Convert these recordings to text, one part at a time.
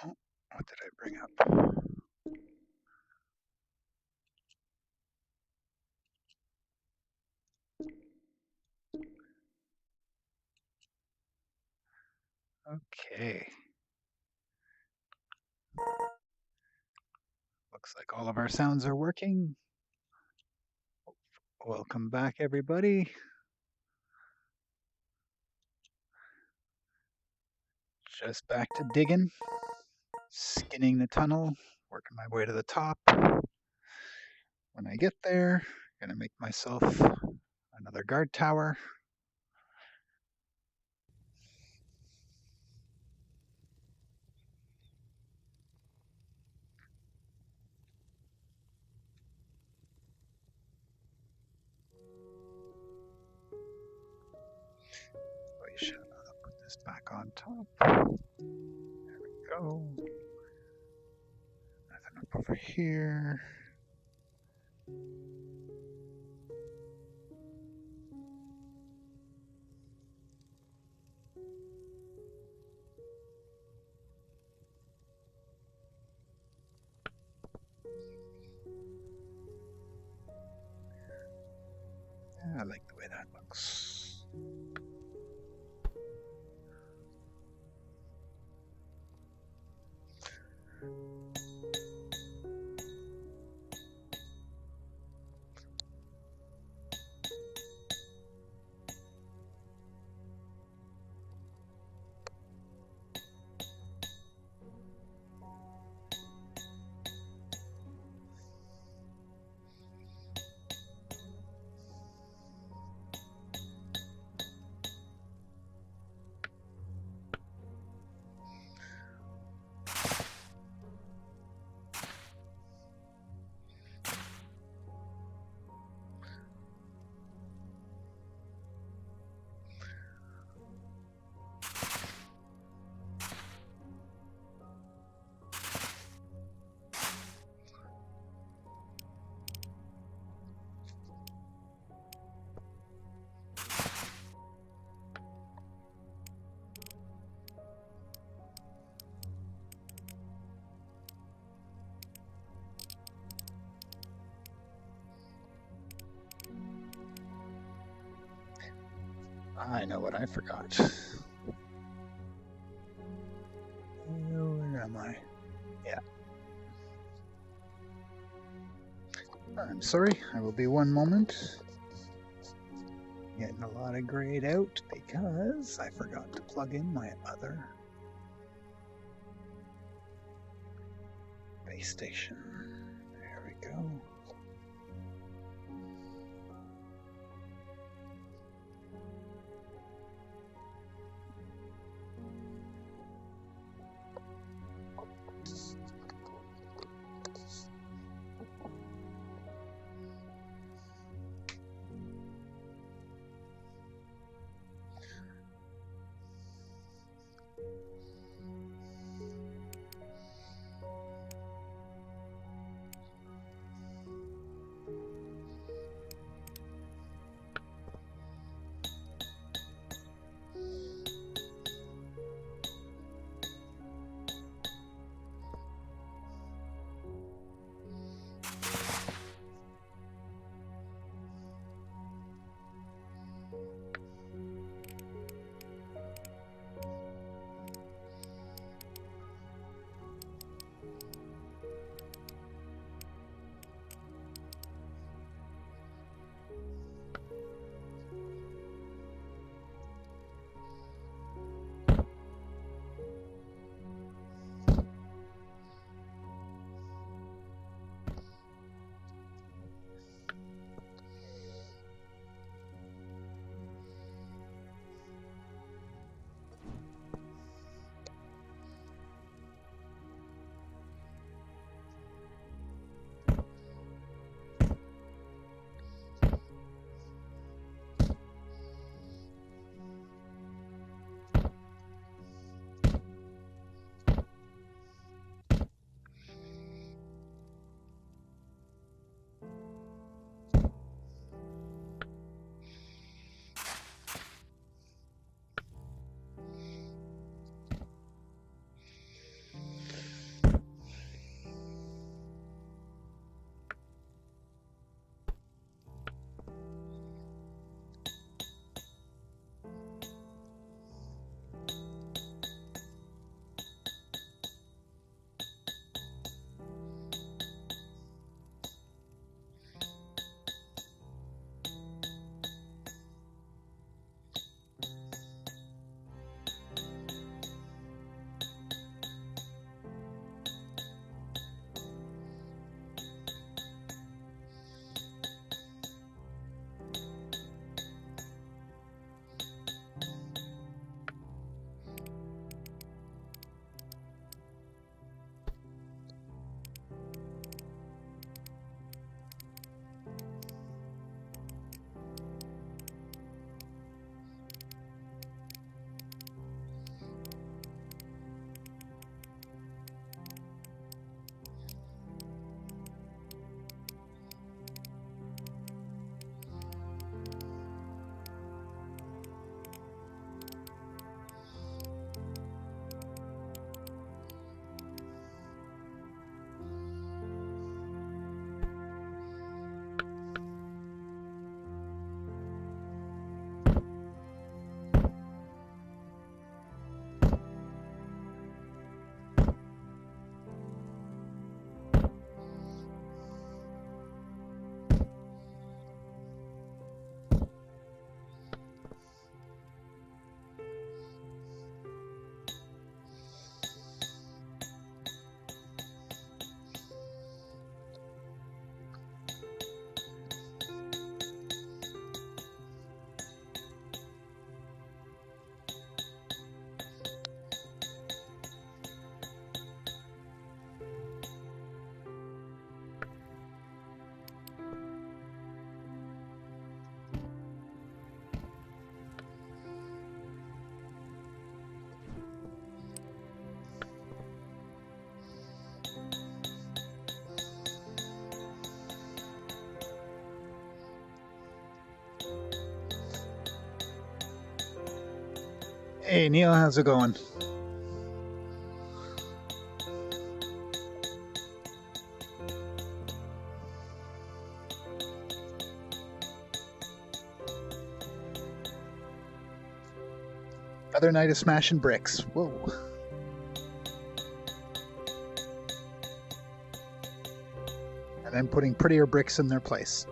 Oh, what did I bring up? Okay. Looks like all of our sounds are working. Welcome back, everybody. Just back to digging, skinning the tunnel, working my way to the top. When I get there, I'm gonna make myself another guard tower. We should put this back on top. There we go. Nothing up over here. I like the way that looks. I know what I forgot. Where am I? Yeah. I'm sorry, I will be one moment. Getting a lot of grade out because I forgot to plug in my other base station. There we go. Hey Neil, how's it going? Another night of smashing bricks. Whoa. And then putting prettier bricks in their place.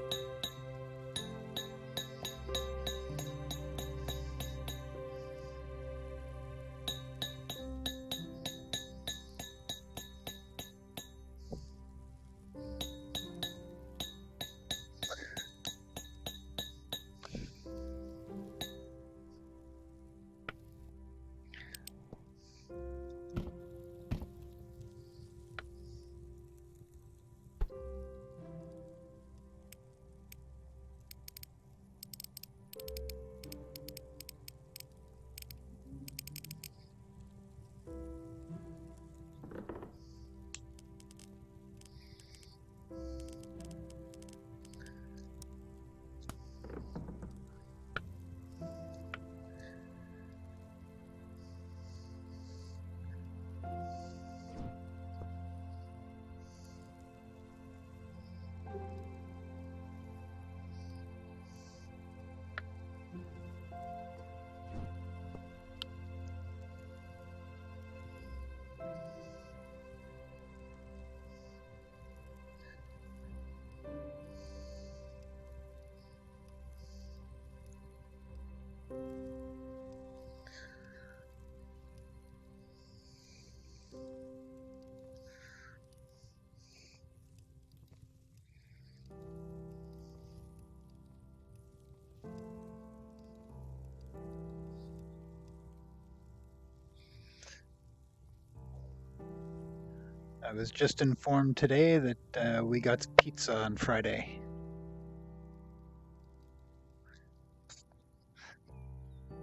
I was just informed today that we got pizza on Friday.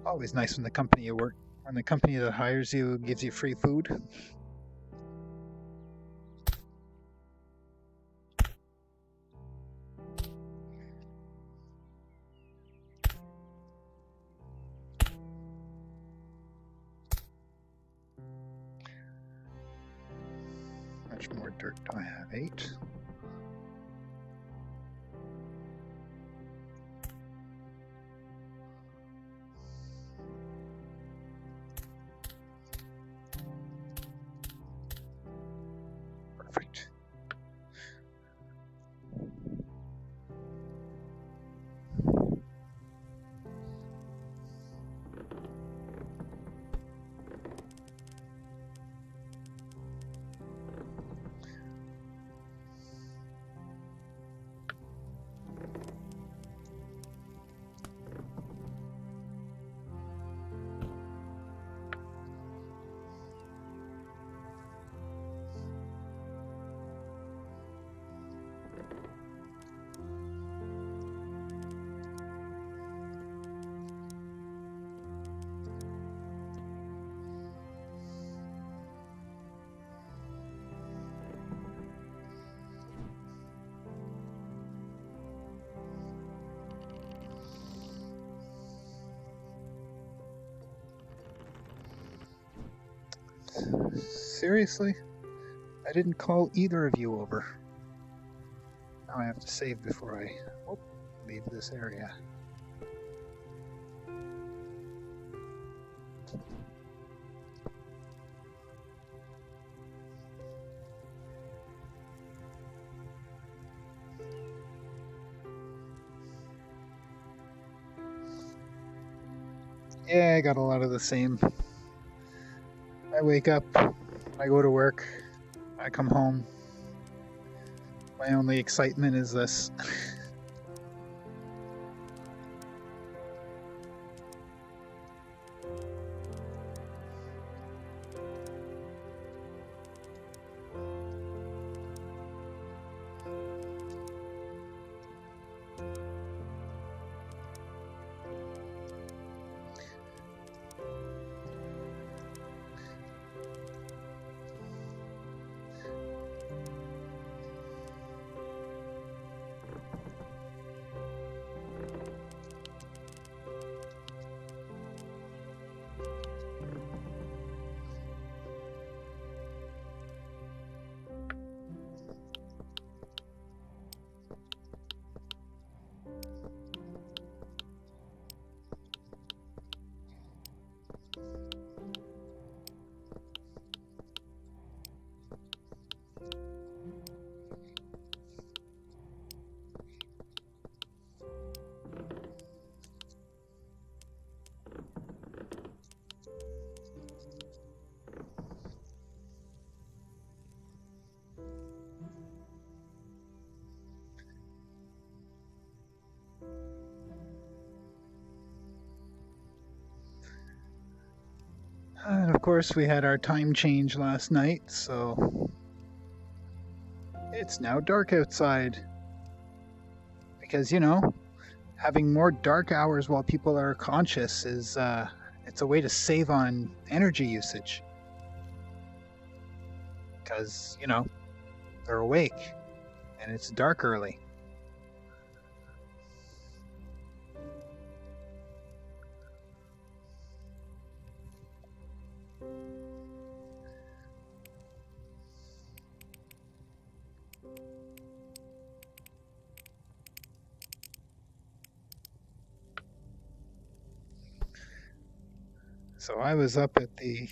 Always nice when the company that hires you gives you free food. How much more dirt do I have? 8. Perfect. Seriously? I didn't call either of you over. Now I have to save before I leave this area. Yeah, I got a lot of the same. I wake up, I go to work, I come home. My only excitement is this. And of course, we had our time change last night, so it's now dark outside. Because, you know, having more dark hours while people are conscious is it's a way to save on energy usage. Because, you know, they're awake and it's dark early. So I was up at the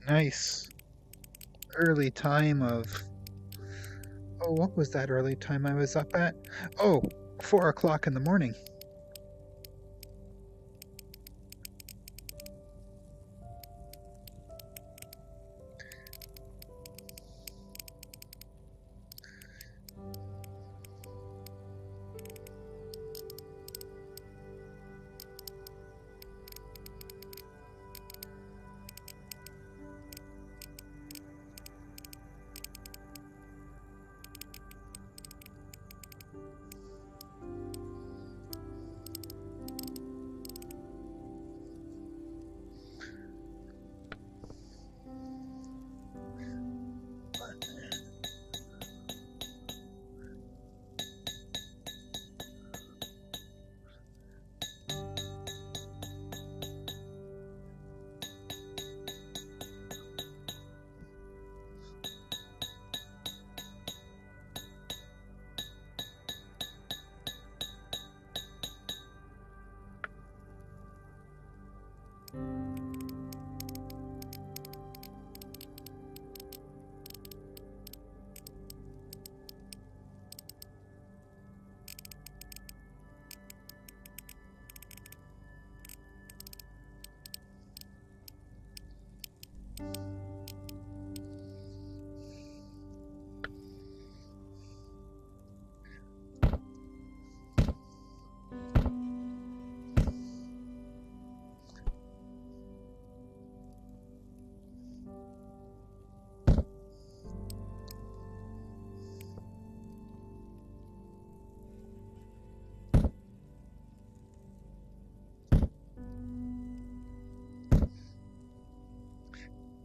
nice early time of, oh, what was that early time I was up at? Oh, 4 o'clock in the morning.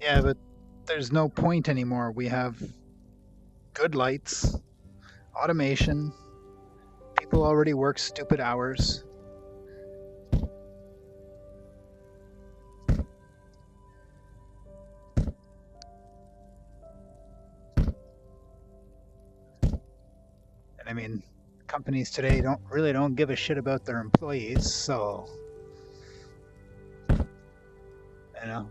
Yeah, but there's no point anymore. We have good lights, automation, people already work stupid hours. And I mean, companies today don't give a shit about their employees, so you know.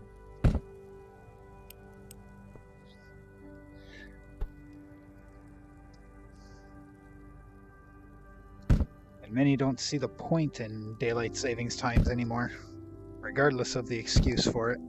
And many don't see the point in daylight savings times anymore, regardless of the excuse for it.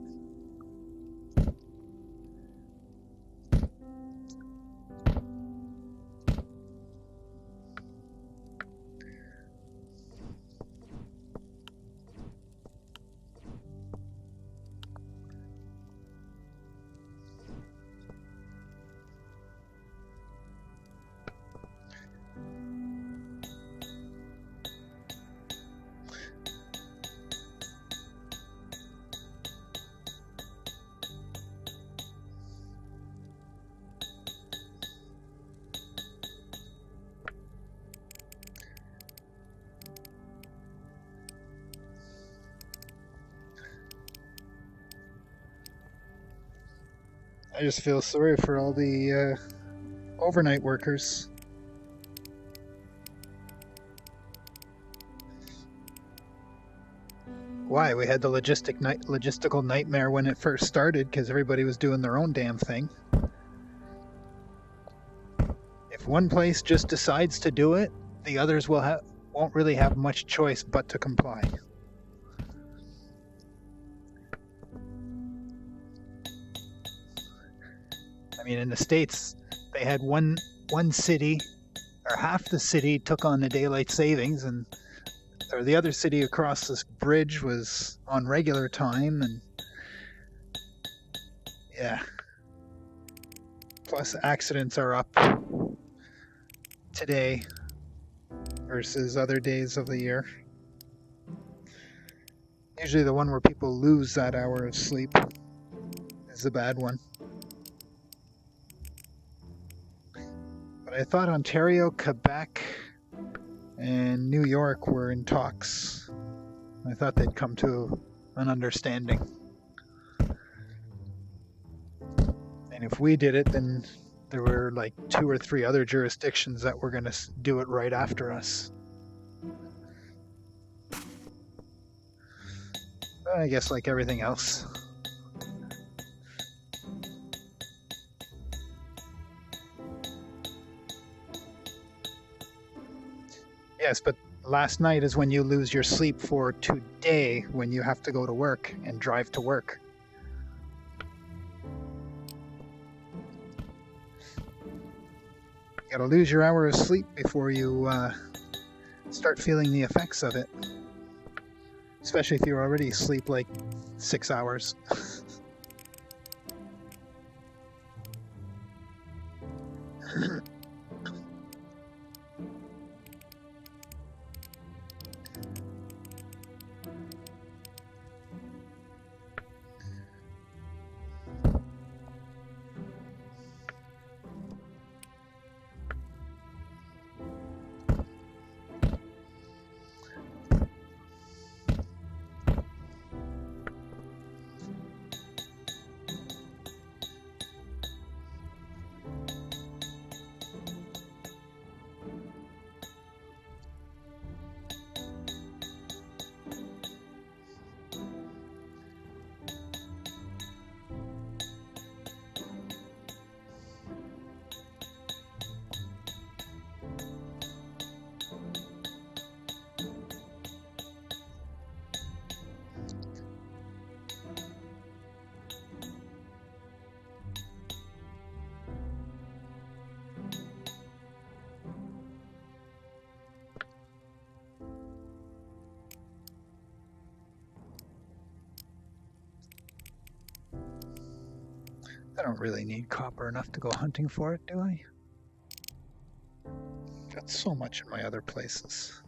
I just feel sorry for all the overnight workers. Why? We had the logistical nightmare when it first started because everybody was doing their own damn thing. If one place just decides to do it, the others won't really have much choice but to comply. I mean, in the States, they had one city, or half the city took on the daylight savings, or the other city across this bridge was on regular time, and Yeah. Plus accidents are up today versus other days of the year. Usually the one where people lose that hour of sleep is the bad one. But I thought Ontario, Quebec, and New York were in talks. I thought they'd come to an understanding. And if we did it, then there were like 2 or 3 other jurisdictions that were going to do it right after us. I guess like everything else. Yes, but last night is when you lose your sleep for today when you have to go to work and drive to work. You gotta lose your hour of sleep before you start feeling the effects of it. Especially if you already sleep like 6 hours. I don't really need copper enough to go hunting for it, do I? Got so much in my other places.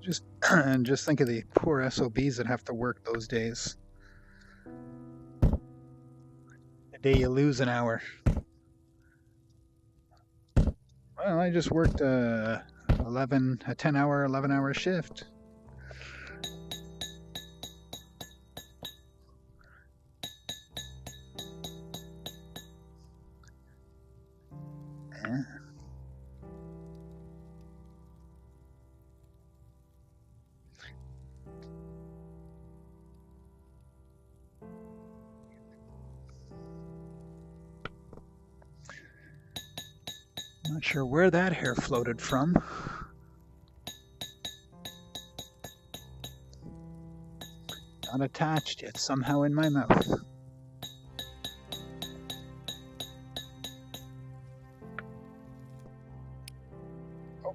Just and just think of the poor SOBs that have to work those days. The day you lose an hour. Well, I just worked a 10-hour, 11-hour shift. Yeah. Not sure where that hair floated from. Not attached yet, somehow in my mouth. Oh.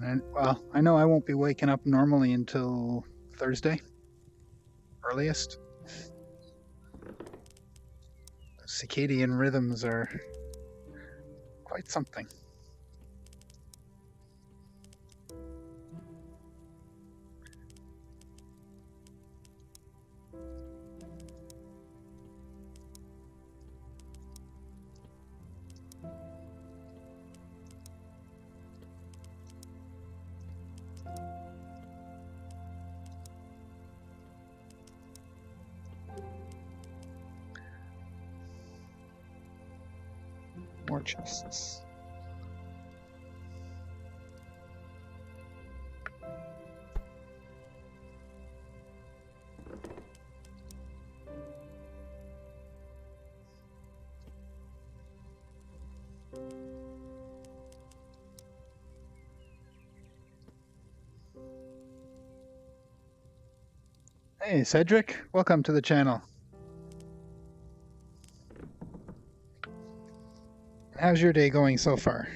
And then, well, I know I won't be waking up normally until Thursday, earliest. The circadian rhythms are quite something. More chests. Hey, Cedric, welcome to the channel. How's your day going so far?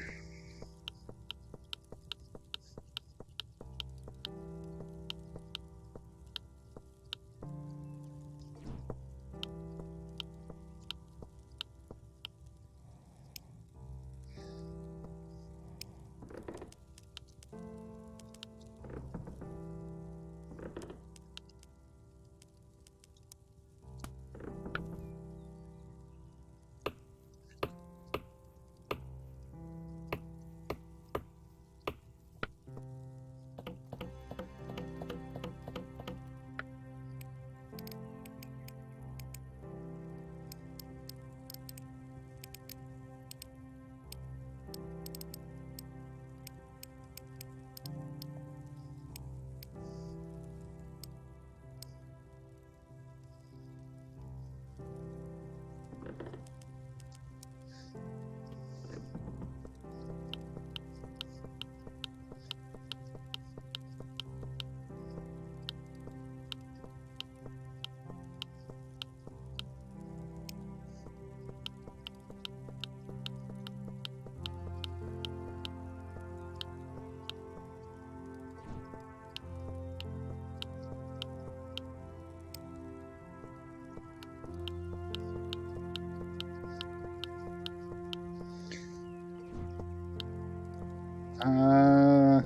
I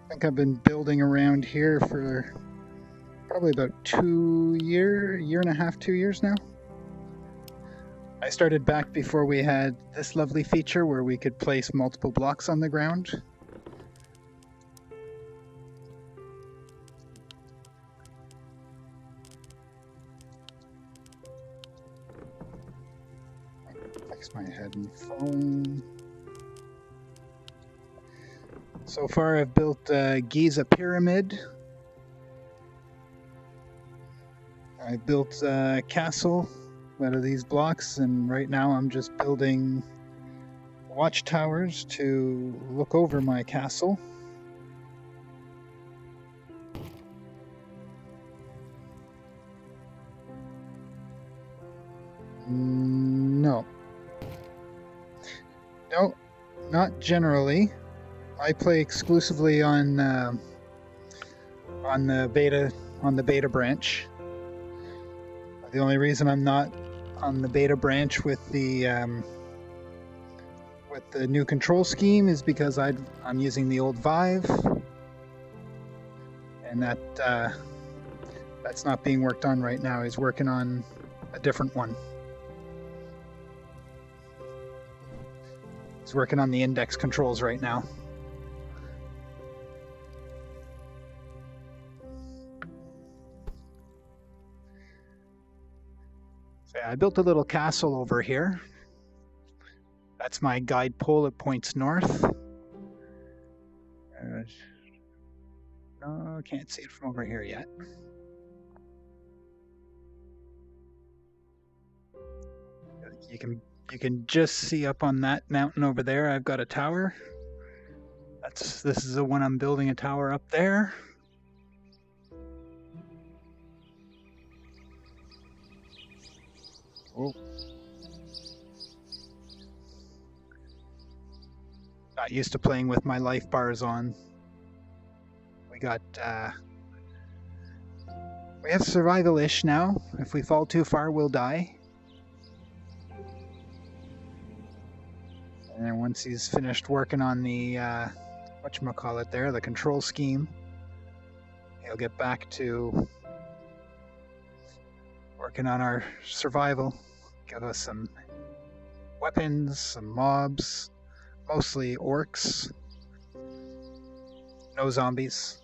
think I've been building around here for probably about 2 years, year and a half, 2 years now. I started back before we had this lovely feature where we could place multiple blocks on the ground. Fix my head and falling. So far I've built a Giza pyramid. I built a castle out of these blocks, and right now I'm just building watchtowers to look over my castle. No, not generally. I play exclusively on the beta branch. The only reason I'm not on the beta branch with the new control scheme is because I'm using the old Vive, and that's not being worked on right now. He's working on a different one. He's working on the index controls right now. So yeah, I built a little castle over here. That's my guide pole. It points north. No, can't see it from over here yet. You can just see up on that mountain over there. I've got a tower. This is the one I'm building a tower up there. Oh. Not used to playing with my life bars on. We have survival-ish now. If we fall too far, we'll die. And then once he's finished working on the whatchamacallit there, the control scheme, he'll get back to working on our survival. Give us some weapons, some mobs, mostly orcs, no zombies.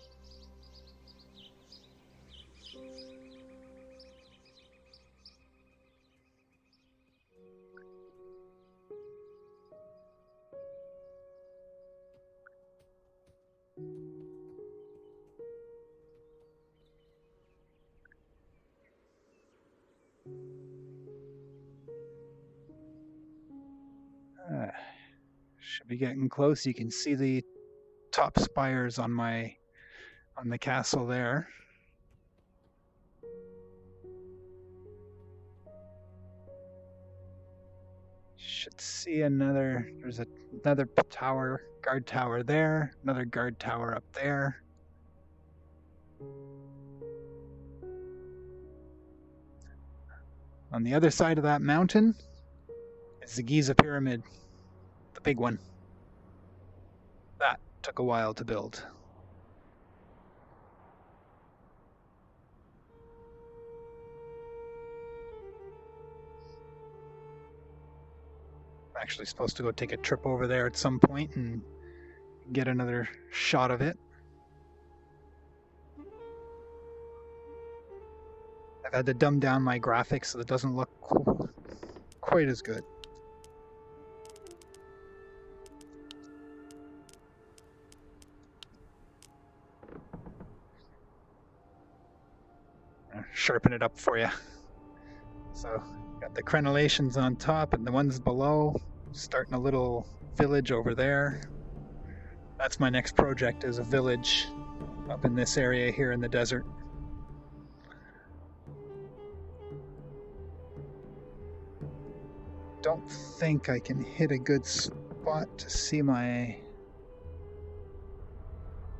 Should be getting close. You can see the top spires on the castle there. Should see there's another tower, guard tower there, another guard tower up there. On the other side of that mountain is the Giza pyramid, the big one. That took a while to build. I'm actually supposed to go take a trip over there at some point and get another shot of it. I've had to dumb down my graphics so it doesn't look quite as good. Sharpen it up for you. So got the crenellations on top and the ones below, starting a little village over there. That's my next project, is a village up in this area here in the desert. Don't think I can hit a good spot to see my...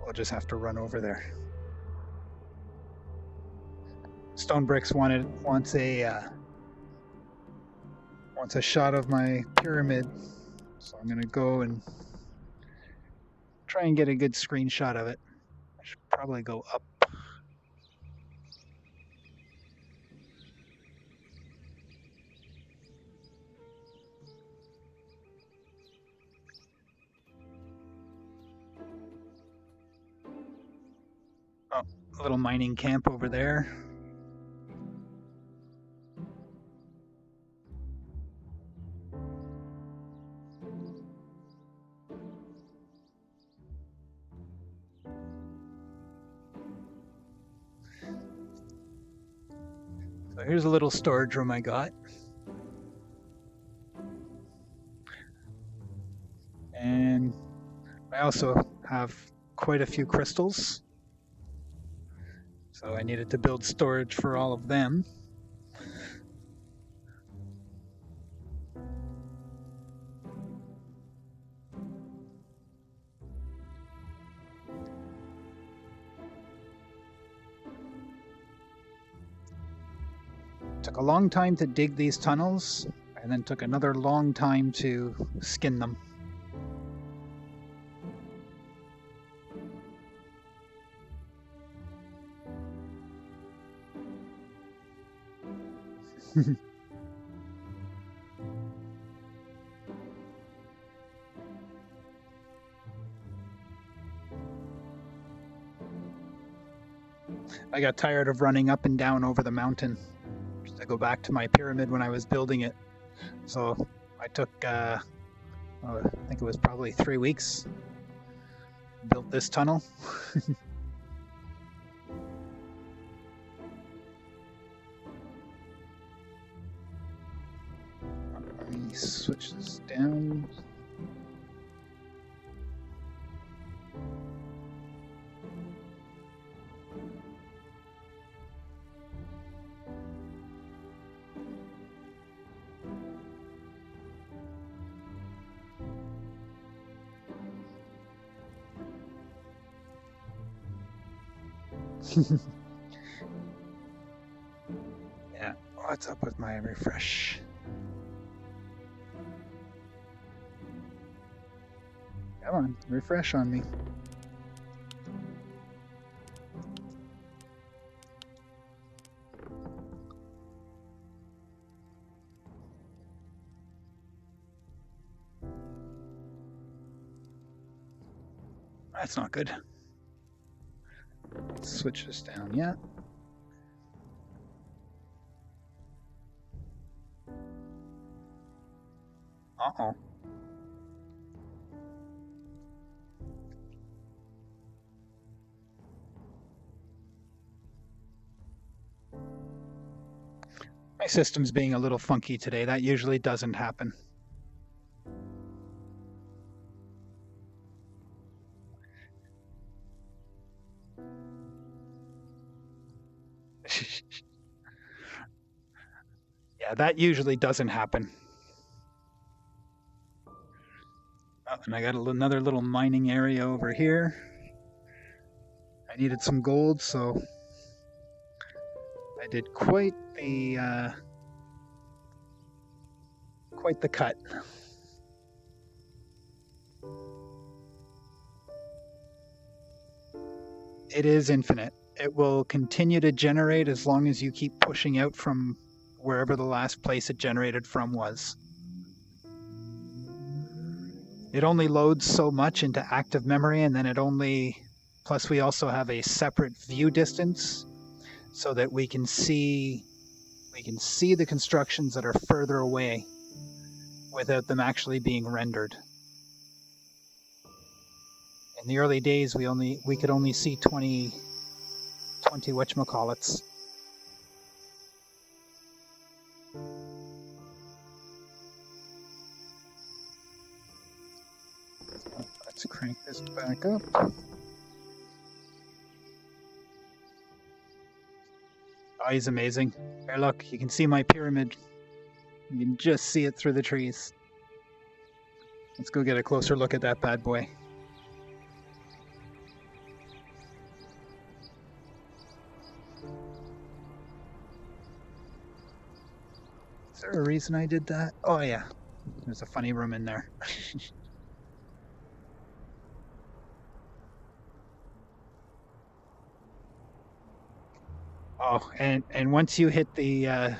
I'll just have to run over there. Stone Bricks wants a shot of my pyramid, so I'm gonna go and try and get a good screenshot of it. I should probably go up. Oh, a little mining camp over there. So here's a little storage room I got. And I also have quite a few crystals. So I needed to build storage for all of them. Took a long time to dig these tunnels, and then took another long time to skin them. I got tired of running up and down over the mountain to go back to my pyramid when I was building it. So I took, I think it was probably 3 weeks, built this tunnel. Let me switch this down. Yeah, what's up with my refresh? Come on, refresh on me. That's not good. Let's switch this down, yeah. Uh-oh. My system's being a little funky today. That usually doesn't happen. Yeah, that usually doesn't happen. Oh, and I got another little mining area over here. I needed some gold, so I did quite the cut. It is infinite. It will continue to generate as long as you keep pushing out from wherever the last place it generated from was. It only loads so much into active memory, and then it only, plus we also have a separate view distance so that we can see the constructions that are further away without them actually being rendered. In the early days, we could only see 20 whatchamacallits. Let's crank this back up. Oh, he's amazing. Here, look, you can see my pyramid. You can just see it through the trees. Let's go get a closer look at that bad boy. Is there a reason I did that? Oh yeah, there's a funny room in there. Oh, and once you hit the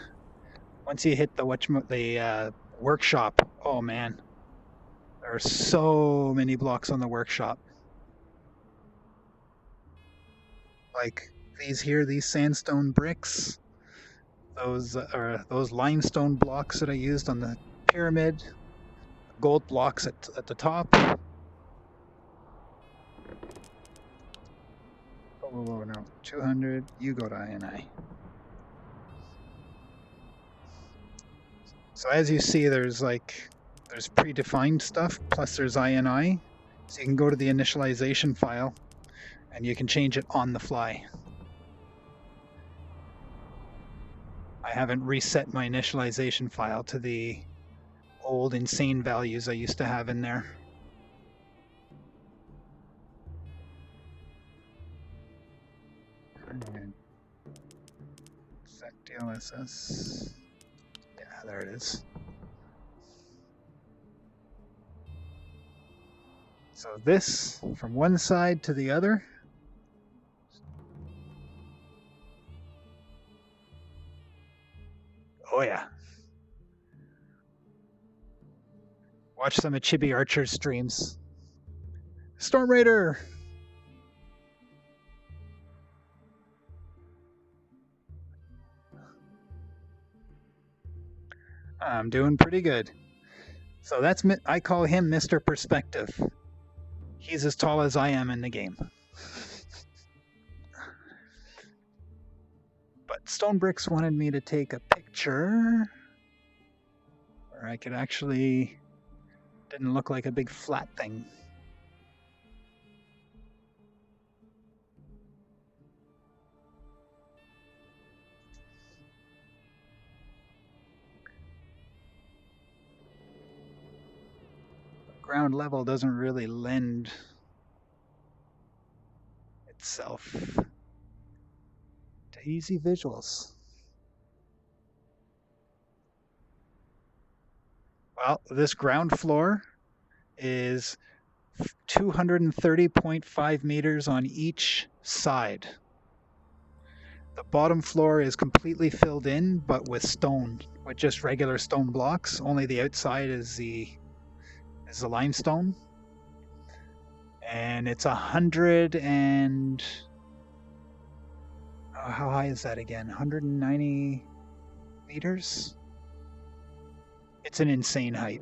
workshop, oh man, there are so many blocks on the workshop. Like these sandstone bricks, those limestone blocks that I used on the pyramid, gold blocks at the top. Oh no, 200. You go to INI. So as you see, there's predefined stuff, plus there's INI. So you can go to the initialization file and you can change it on the fly. I haven't reset my initialization file to the old insane values I used to have in there. And set DLSS. Yeah, there it is. So this from one side to the other. Oh yeah. Watch some of Chibi Archer's streams. Storm Raider! I'm doing pretty good. So I call him Mr. Perspective. He's as tall as I am in the game. But Stonebricks wanted me to take a picture where I could actually didn't look like a big flat thing. Ground level doesn't really lend itself to easy visuals. Well, this ground floor is 230.5 meters on each side. The bottom floor is completely filled in, but with stone, with just regular stone blocks. Only the outside is the limestone. And it's 100 and... how high is that again? 190 meters? It's an insane height.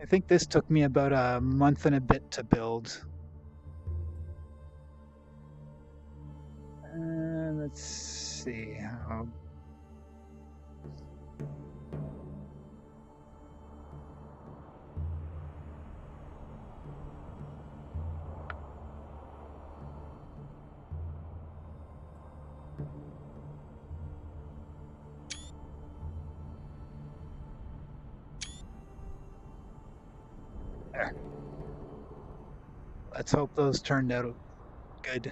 I think this took me about a month and a bit to build. Let's see how. There. Let's hope those turned out good.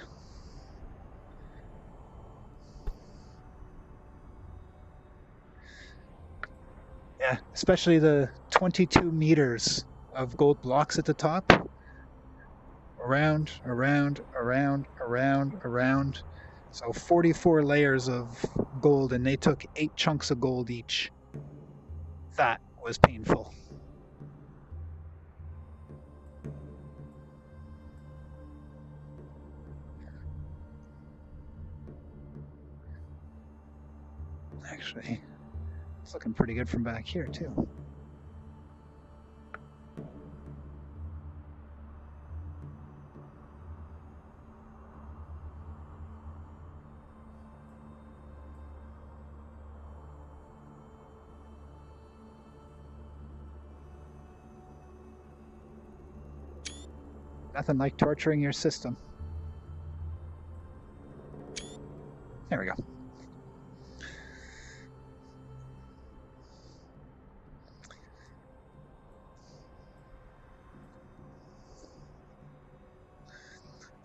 Yeah, especially the 22 meters of gold blocks at the top. Around, around, around, around, around. So 44 layers of gold, and they took 8 chunks of gold each. That was painful. Actually, it's looking pretty good from back here, too. Nothing like torturing your system. There we go.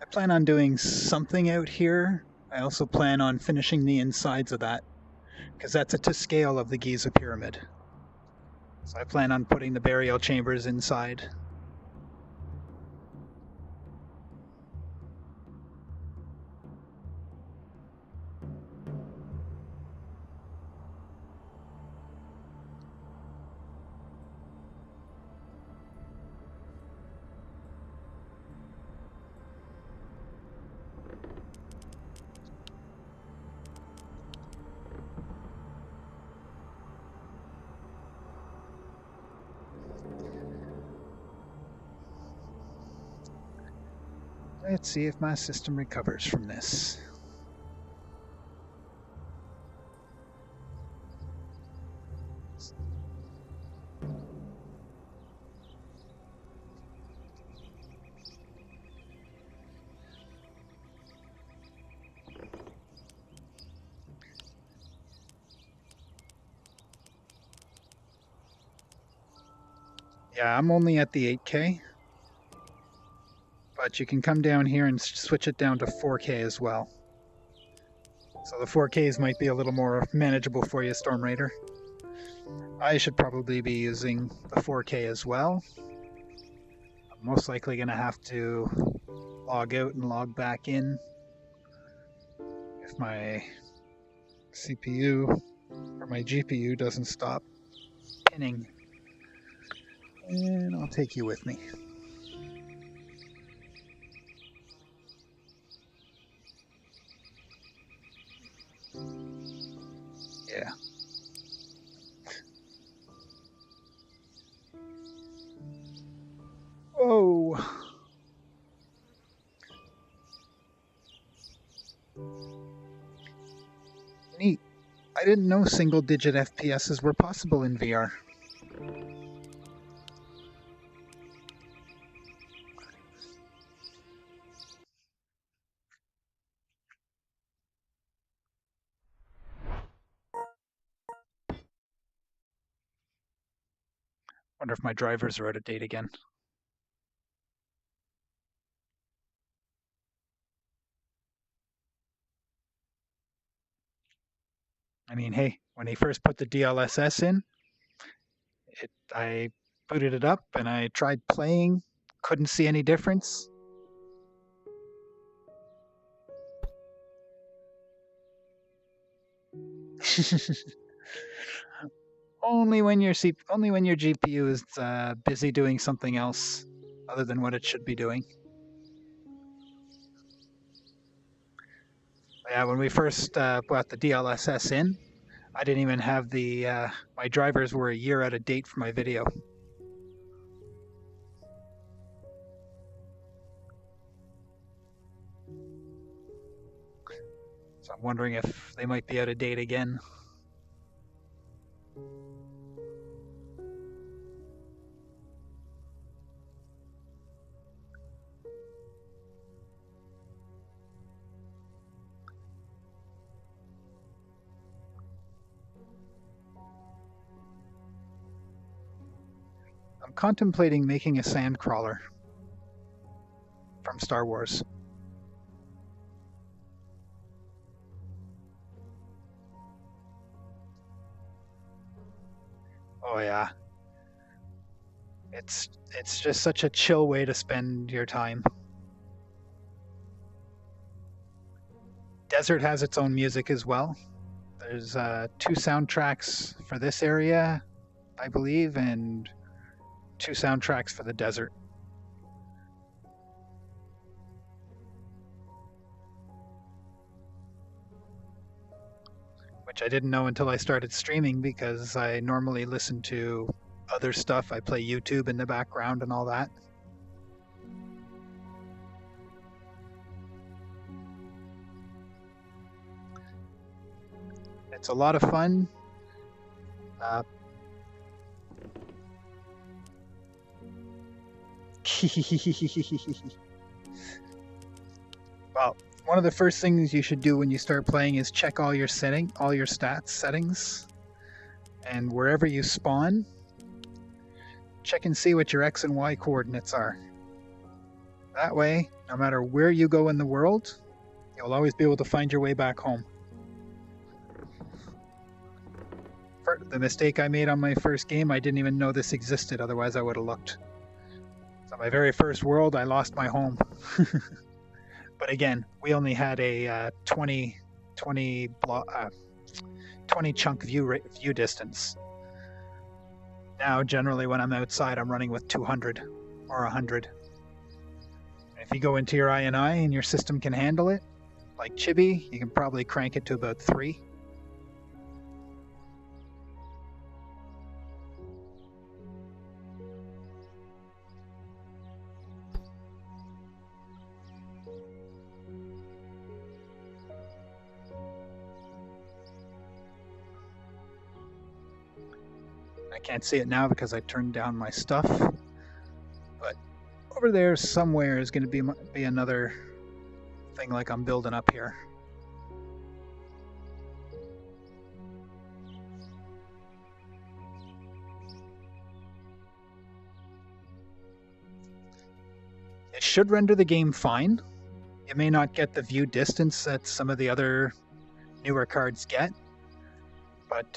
I plan on doing something out here. I also plan on finishing the insides of that, because that's to scale of the Giza pyramid. So I plan on putting the burial chambers inside. Let's see if my system recovers from this. Yeah, I'm only at the 8K. But you can come down here and switch it down to 4K as well. So the 4Ks might be a little more manageable for you, Storm Raider. I should probably be using the 4K as well. I'm most likely going to have to log out and log back in if my CPU or my GPU doesn't stop pinning. And I'll take you with me. Yeah. Oh. Neat. I didn't know single-digit FPSs were possible in VR. Wonder if my drivers are out of date again. I mean, hey, when they first put the DLSS in, I booted it up and I tried playing, couldn't see any difference. Only when your GPU is busy doing something else other than what it should be doing. Yeah, when we first brought the DLSS in, I didn't even have the my drivers were a year out of date for my video. So I'm wondering if they might be out of date again. I'm contemplating making a sand crawler from Star Wars. Oh yeah. It's just such a chill way to spend your time. Desert has its own music as well. There's 2 soundtracks for this area, I believe, and 2 soundtracks for the desert. Which I didn't know until I started streaming, because I normally listen to other stuff. I play YouTube in the background and all that. It's a lot of fun. Well, one of the first things you should do when you start playing is check all your stats settings, and wherever you spawn, check and see what your X and Y coordinates are. That way, no matter where you go in the world, you'll always be able to find your way back home. The mistake I made on my first game, I didn't even know this existed, otherwise I would have looked. So my very first world, I lost my home. But again, we only had a 20 chunk view distance. Now, generally, when I'm outside, I'm running with 200 or 100. If you go into your INI and your system can handle it, like Chibi, you can probably crank it to about 3. I can't see it now because I turned down my stuff, but over there somewhere is going to be another thing like I'm building up here. It should render the game fine. You may not get the view distance that some of the other newer cards get, but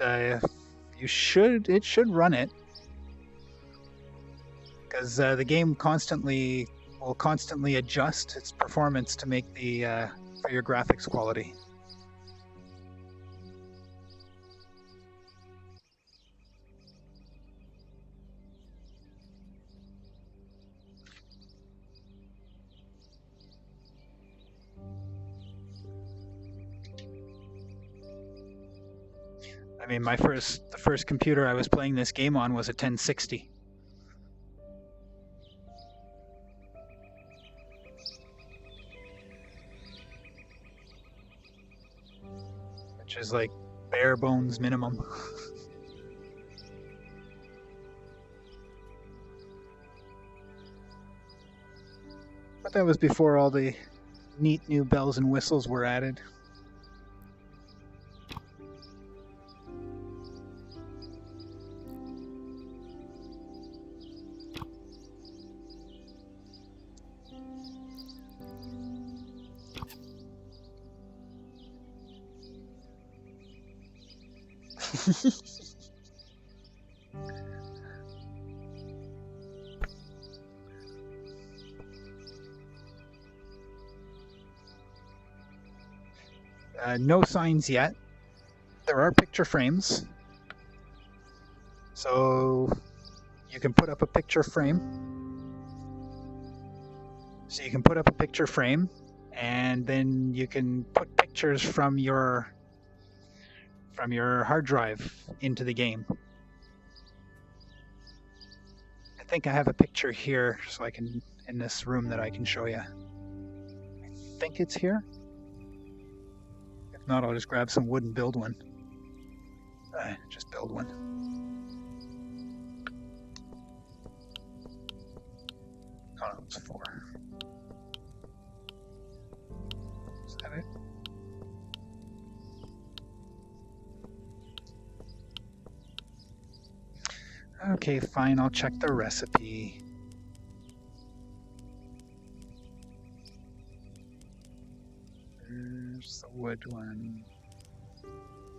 it should run it, because the game will constantly adjust its performance to make for your graphics quality. I mean, the first computer I was playing this game on was a 1060. Which is like bare bones minimum. But that was before all the neat new bells and whistles were added. No signs yet. There are picture frames. So you can put up a picture frame. And then you can put pictures from your hard drive into the game. I think I have a picture here, so I can, in this room, that I can show you. I think it's here. If not, I'll just grab some wood and build one. Just build one. Oh no, it's 4. Is that it? Okay, fine, I'll check the recipe. There's the wood one.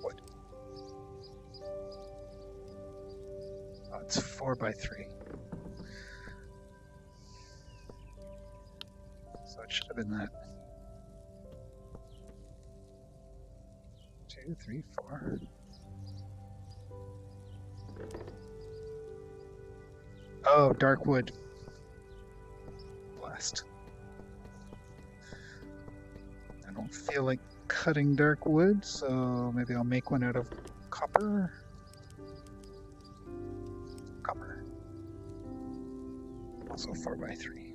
Wood. Oh, it's 4x3. So it should have been that. 2, 3, 4. Oh, dark wood. Blast. I don't feel like cutting dark wood, so maybe I'll make one out of copper. Copper. Also 4x3.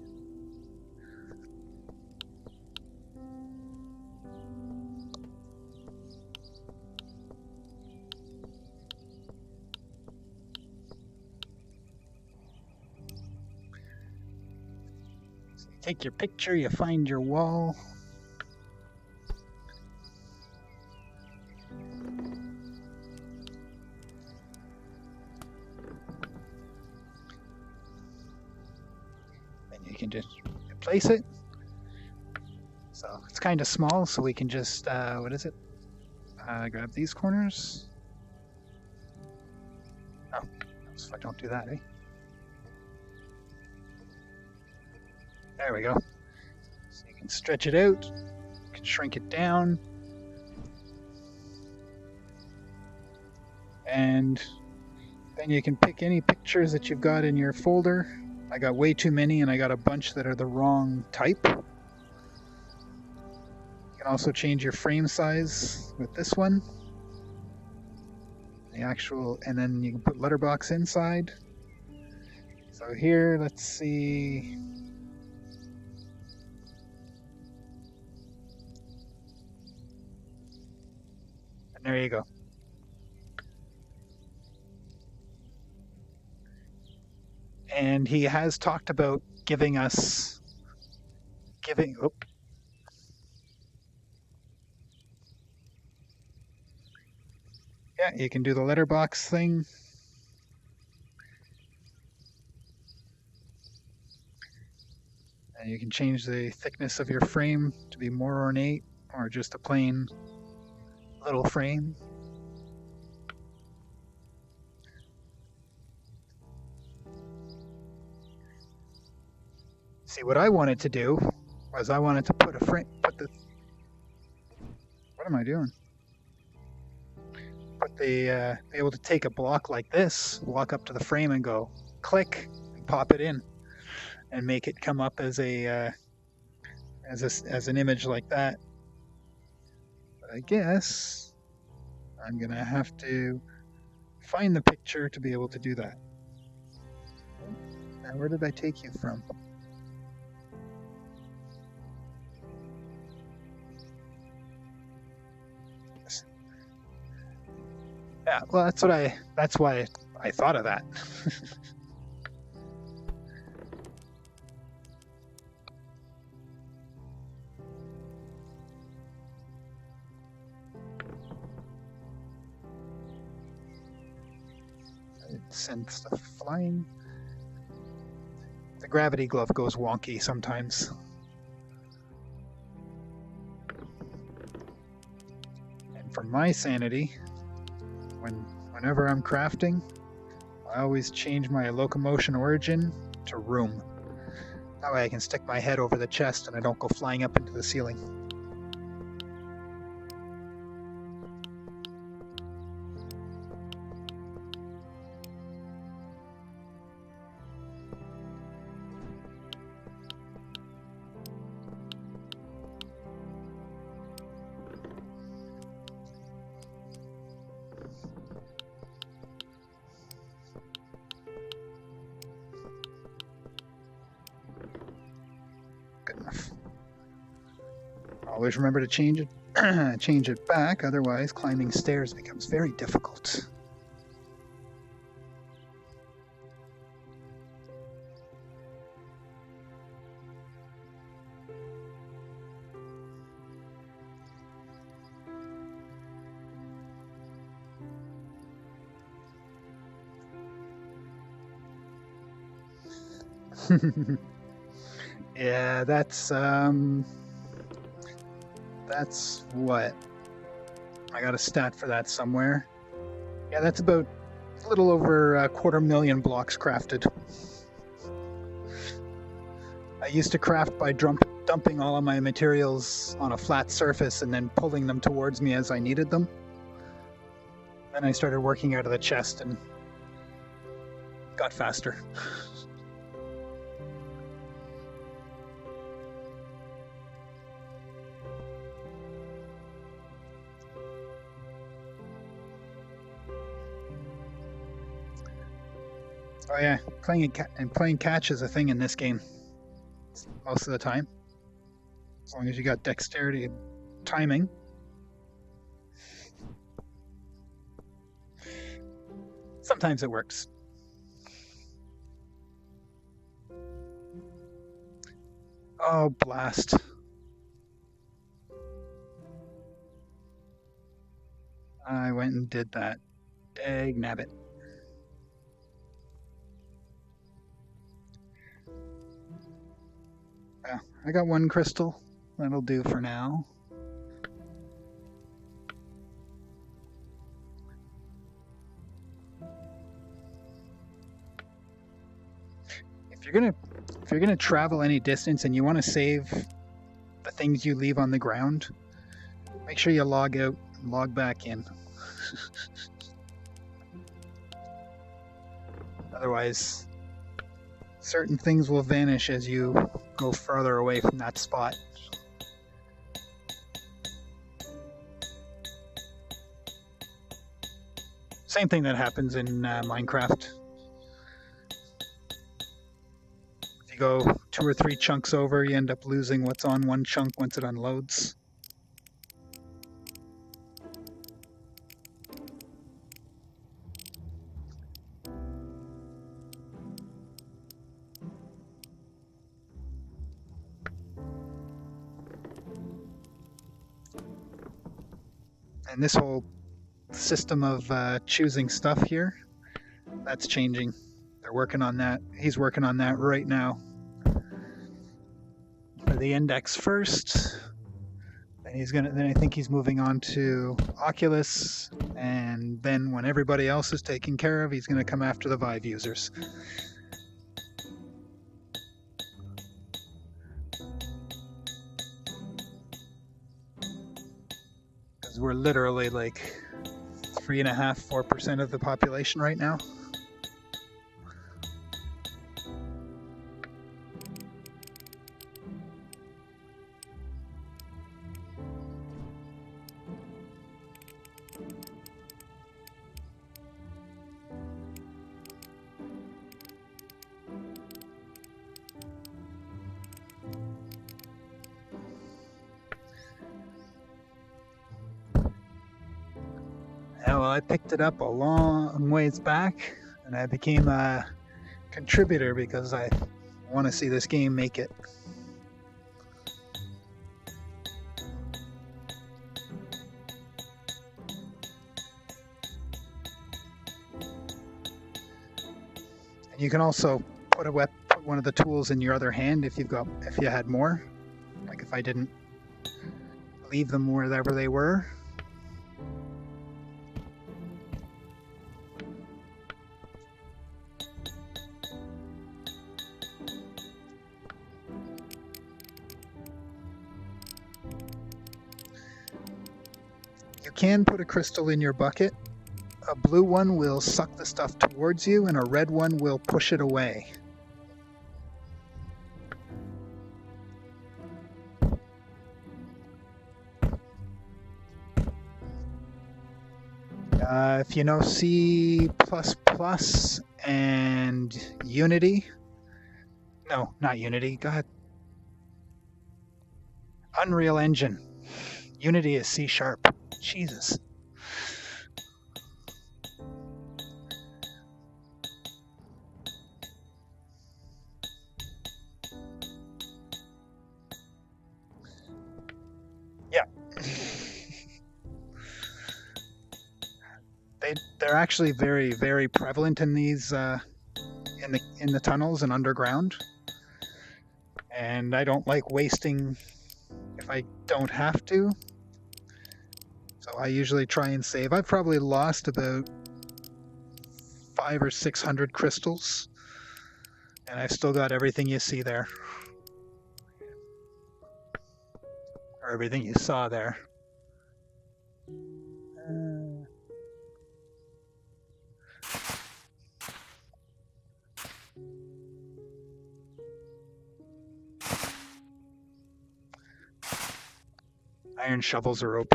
Take your picture, you find your wall. And you can just place it. So it's kind of small, so we can just, what is it? Grab these corners. Oh, if I don't do that, eh? There we go. So you can stretch it out, you can shrink it down, and then you can pick any pictures that you've got in your folder. I got way too many, and I got a bunch that are the wrong type. You can also change your frame size with this one. The actual, and then you can put letterbox inside. So here, let's see. And there you go. And he has talked about giving us, yeah, you can do the letterbox thing. And you can change the thickness of your frame to be more ornate or just a plain little frame. See, what I wanted to do was I wanted to put what am I doing? Be able to take a block like this, walk up to the frame and go click and pop it in and make it come up as an image like that. But I guess I'm gonna have to find the picture to be able to do that. Now, where did I take you from? Yeah, well, that's why I thought of that. It sends stuff flying. The gravity glove goes wonky sometimes. And for my sanity, whenever I'm crafting, I always change my locomotion origin to room. That way I can stick my head over the chest and I don't go flying up into the ceiling. Good enough. Always remember to change it back, otherwise climbing stairs becomes very difficult. Yeah, that's what I got a stat for that somewhere. Yeah, that's about a little over 250,000 blocks crafted. I used to craft by dumping all of my materials on a flat surface and then pulling them towards me as I needed them. Then I started working out of the chest and got faster. Oh yeah, playing catch is a thing in this game most of the time. As long as you got dexterity and timing. Sometimes it works. Oh, blast. I went and did that. Dag nabbit. Yeah, I got one crystal. That'll do for now. if you're gonna travel any distance and you want to save the things you leave on the ground, make sure you log out and log back in. Otherwise, certain things will vanish as you go further away from that spot. Same thing that happens in Minecraft. If you go 2 or 3 chunks over, you end up losing what's on one chunk once it unloads. And this whole system of choosing stuff here, that's changing. They're working on that. He's working on that right now. For the index first, then I think he's moving on to Oculus, and then when everybody else is taken care of, he's going to come after the Vive users. Because we're literally like 3.5–4% of the population right now. Well, I picked it up a long ways back, and I became a contributor because I want to see this game make it. And you can also put one of the tools in your other hand if you had more. Like if I didn't leave them wherever they were. You can put a crystal in your bucket. A blue one will suck the stuff towards you, and a red one will push it away. If you know C++ and Unity, no, not Unity, go ahead. Unreal Engine. Unity is C#. Jesus. Yeah. They're actually very, very prevalent in these in the tunnels and underground. And I don't like wasting if I don't have to. So I usually try and save. I've probably lost about 500 or 600 crystals, and I've still got everything you see there, or everything you saw there. Iron shovels are OP.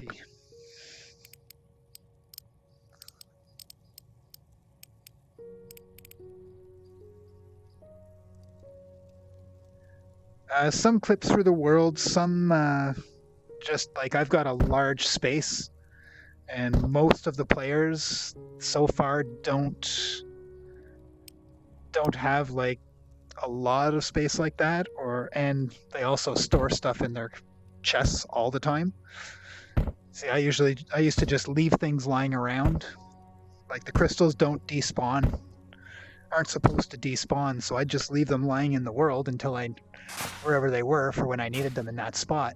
Some clip through the world, some just like I've got a large space, and most of the players so far don't have like a lot of space like that, and they also store stuff in their chests all the time. See, I used to just leave things lying around. Like the crystals don't despawn, aren't supposed to despawn, so I just leave them lying in the world until wherever they were for when I needed them in that spot.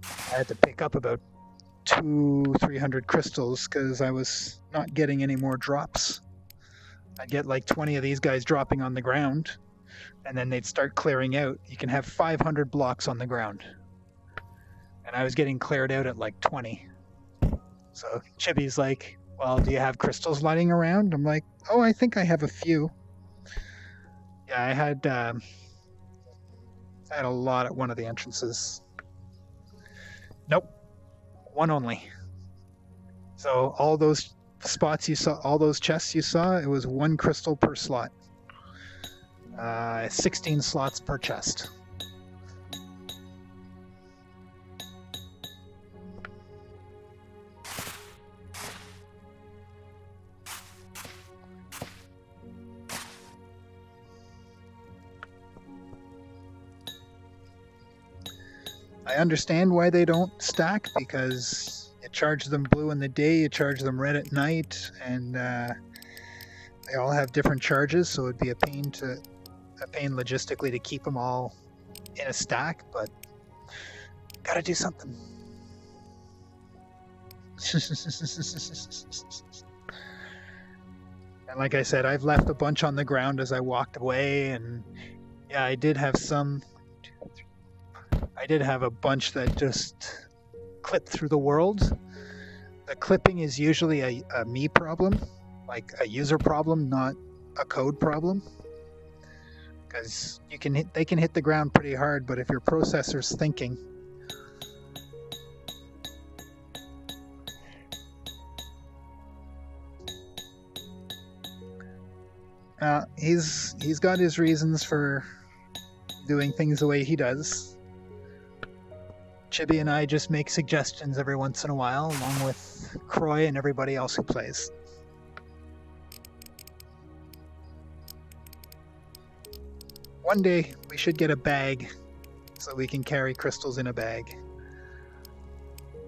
I had to pick up about 200–300 crystals because I was not getting any more drops. I'd get like 20 of these guys dropping on the ground, and then they'd start clearing out. You can have 500 blocks on the ground. And I was getting cleared out at like 20. So Chibi's like, well, do you have crystals lying around? I'm like, oh, I think I have a few. Yeah, I had a lot at one of the entrances. Nope, one only. So all those spots you saw, all those chests you saw, it was one crystal per slot. 16 slots per chest. I understand why they don't stack, because you charge them blue in the day, you charge them red at night, and they all have different charges, so it'd be a pain logistically to keep them all in a stack, but gotta do something. And like I said, I've left a bunch on the ground as I walked away, and yeah, I did have a bunch that just clipped through the world. The clipping is usually a me problem, like a user problem, not a code problem. Because they can hit the ground pretty hard, but if your processor's thinking, he's got his reasons for doing things the way he does. Chibi and I just make suggestions every once in a while, along with Croy and everybody else who plays. One day we should get a bag so we can carry crystals in a bag.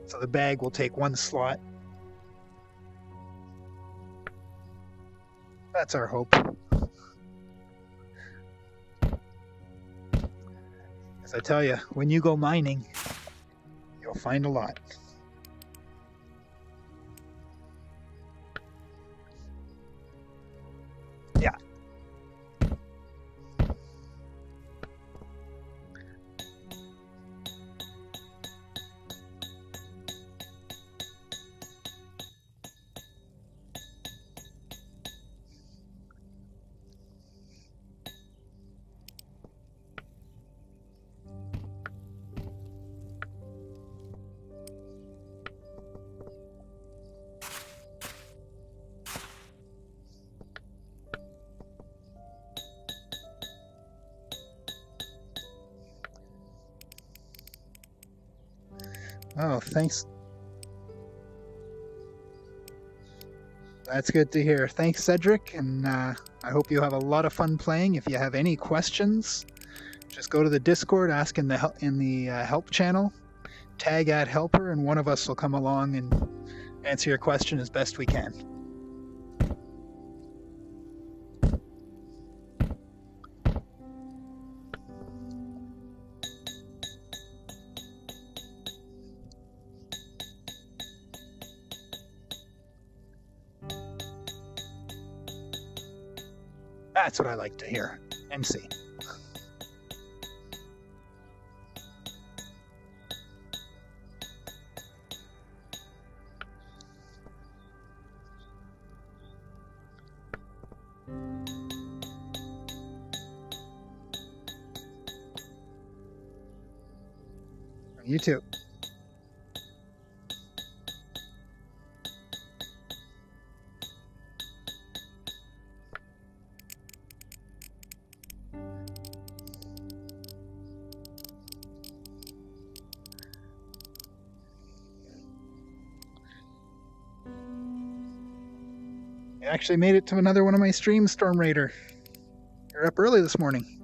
So the bag will take one slot. That's our hope. As I tell you, when you go mining, you'll find a lot. Yeah. Oh, thanks. That's good to hear. Thanks, Cedric, and I hope you have a lot of fun playing. If you have any questions, just go to the Discord, ask in the help channel, tag @helper, and one of us will come along and answer your question as best we can. That's what I like to hear and see. You too. I actually made it to another one of my streams, Storm Raider. You're up early this morning.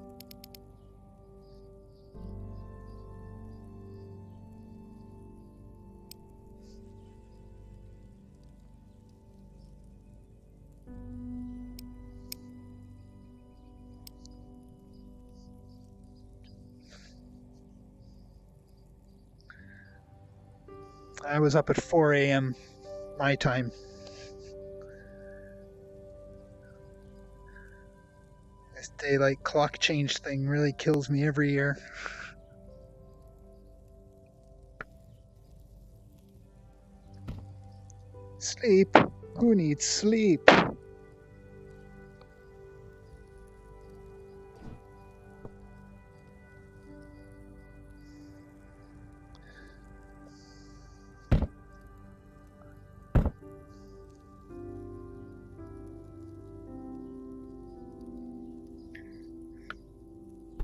I was up at 4 a.m. my time. This daylight clock change thing really kills me every year. Sleep? Who needs sleep?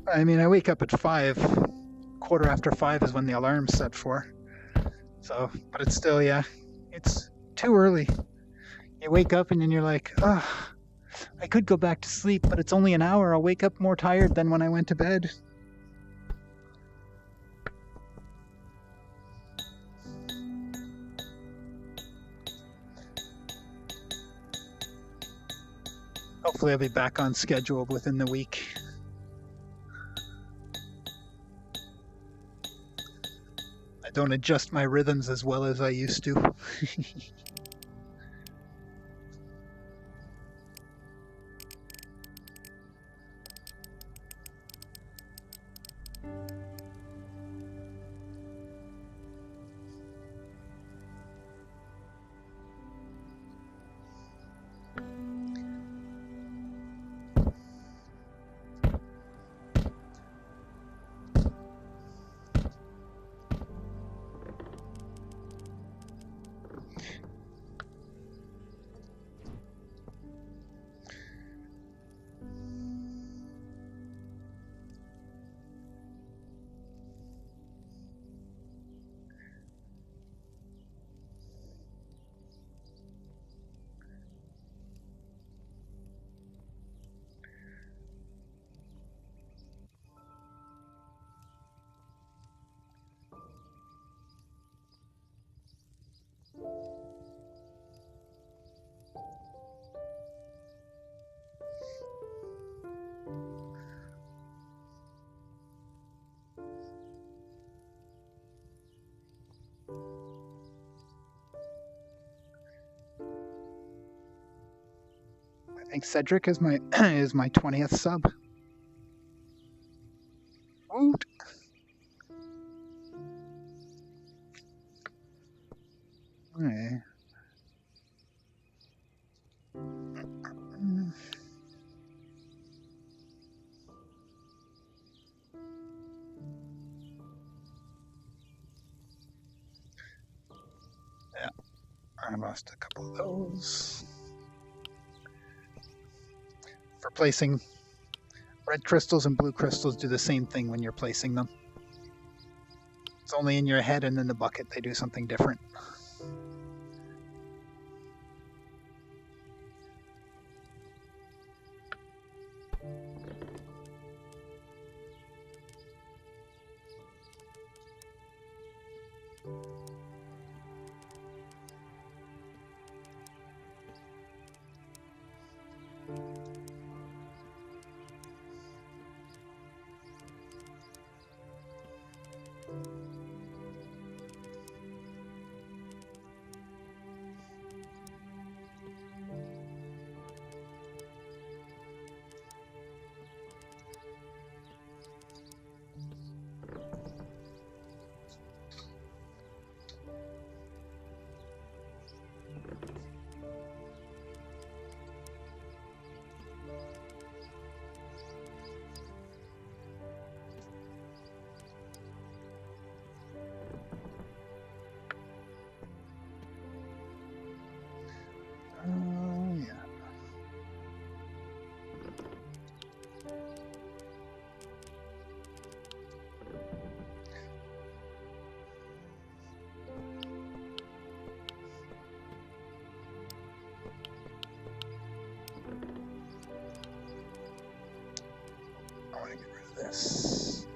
I mean, I wake up at 5. 5:15 is when the alarm's set for. So, but it's still, yeah, it's too early. You wake up and then you're like, oh, I could go back to sleep, but it's only an hour. I'll wake up more tired than when I went to bed. Hopefully I'll be back on schedule within the week. I don't adjust my rhythms as well as I used to. I think Cedric is my is my 20th sub. Woot. Okay. Yeah, I lost a couple of those. For placing red crystals and blue crystals do the same thing when you're placing them. It's only in your head and in the bucket they do something different. Yeah. I want to get rid of this.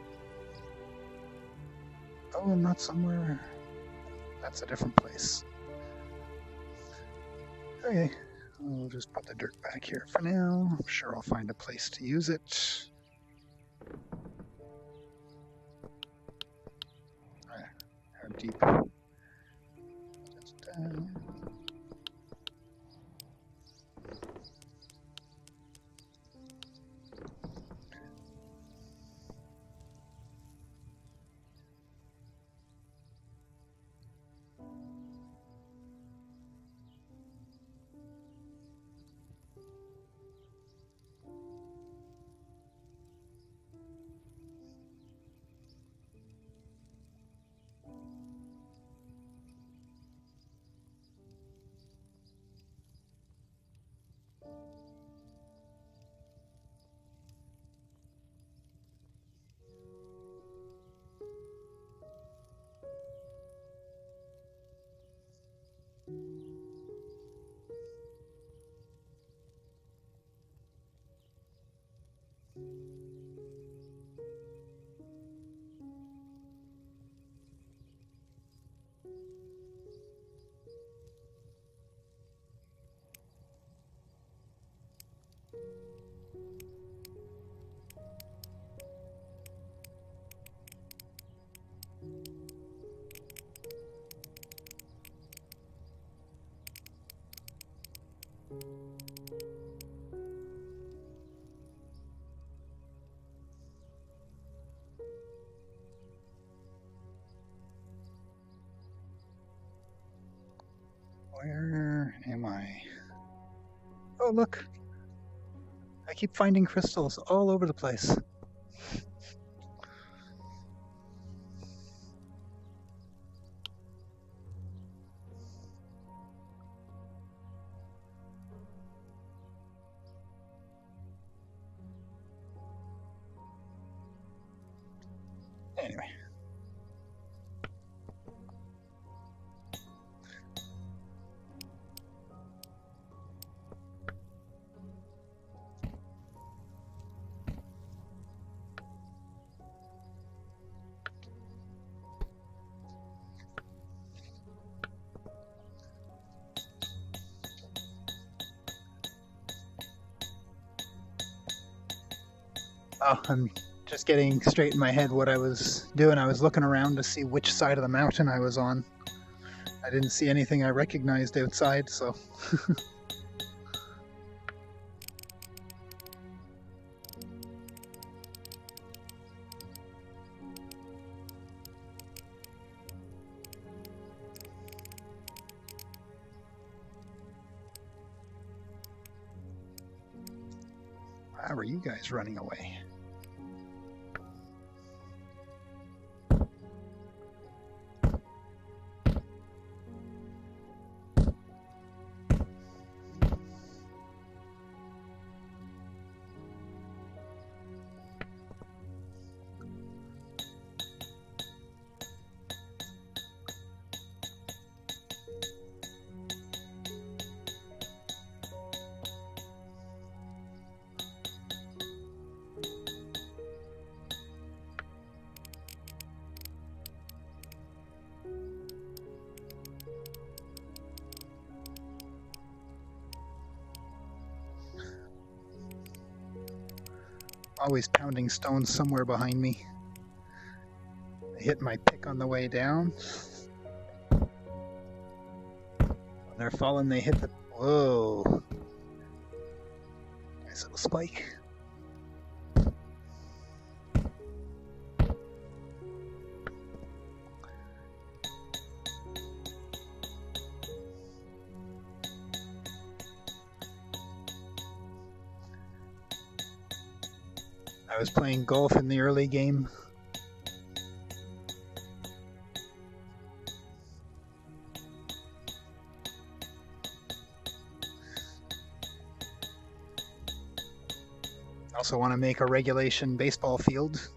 Oh, not somewhere. That's a different place. Okay, we'll just put the dirt back here for now. I'm sure I'll find a place to use it. Alright, how deep? Just, Where am I? Oh, look. I keep finding crystals all over the place. Anyway. Oh, I'm just getting straight in my head what I was doing. I was looking around to see which side of the mountain I was on. I didn't see anything I recognized outside, so... How are you guys running away? Always pounding stones somewhere behind me. I hit my pick on the way down. When they're falling, they hit the... Whoa. Nice little spike. I was playing golf in the early game. I also want to make a regulation baseball field.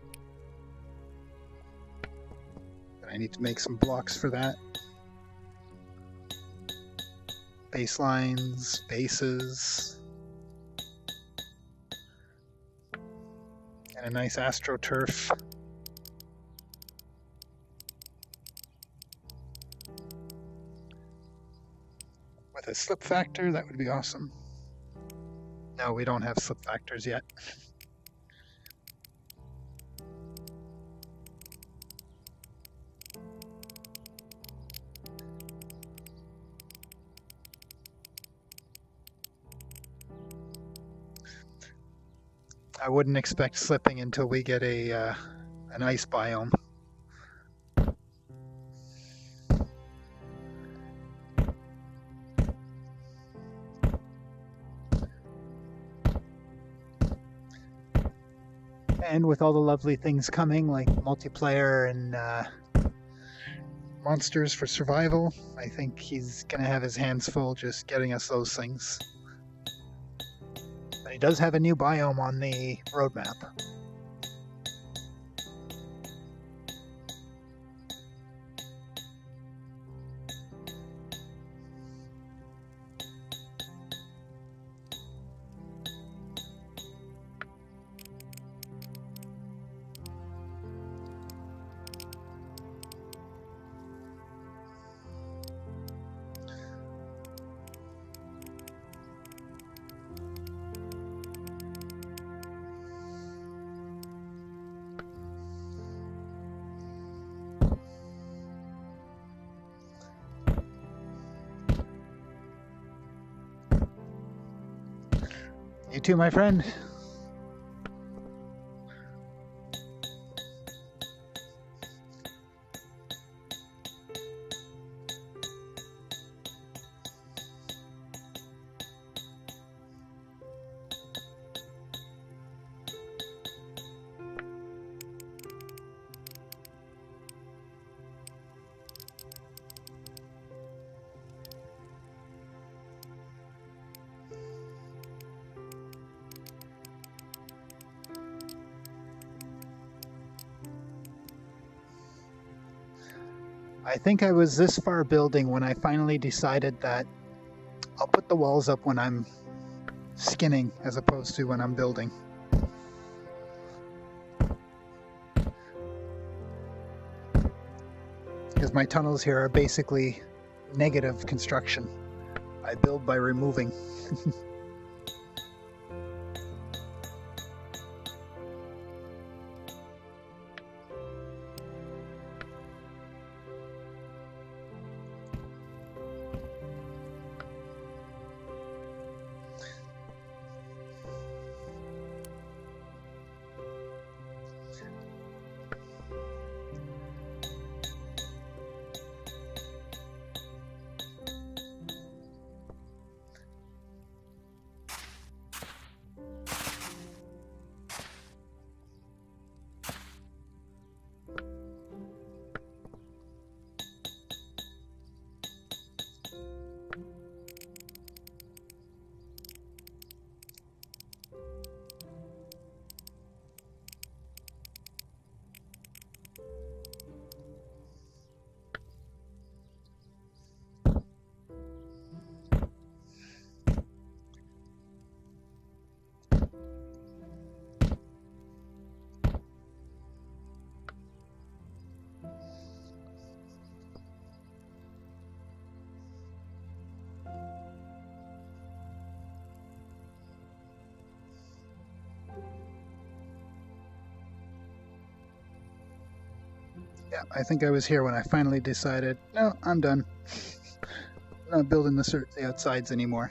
I need to make some blocks for that. Baselines, bases. And a nice AstroTurf. With a slip factor, that would be awesome. No, we don't have slip factors yet. I wouldn't expect slipping until we get an ice biome. And with all the lovely things coming, like multiplayer and monsters for survival, I think he's going to have his hands full just getting us those things. But he does have a new biome on the roadmap. You too, my friend. I think I was this far building when I finally decided that I'll put the walls up when I'm skinning as opposed to when I'm building. Because my tunnels here are basically negative construction. I build by removing. Yeah, I think I was here when I finally decided, no, I'm done. I'm not building the outsides anymore.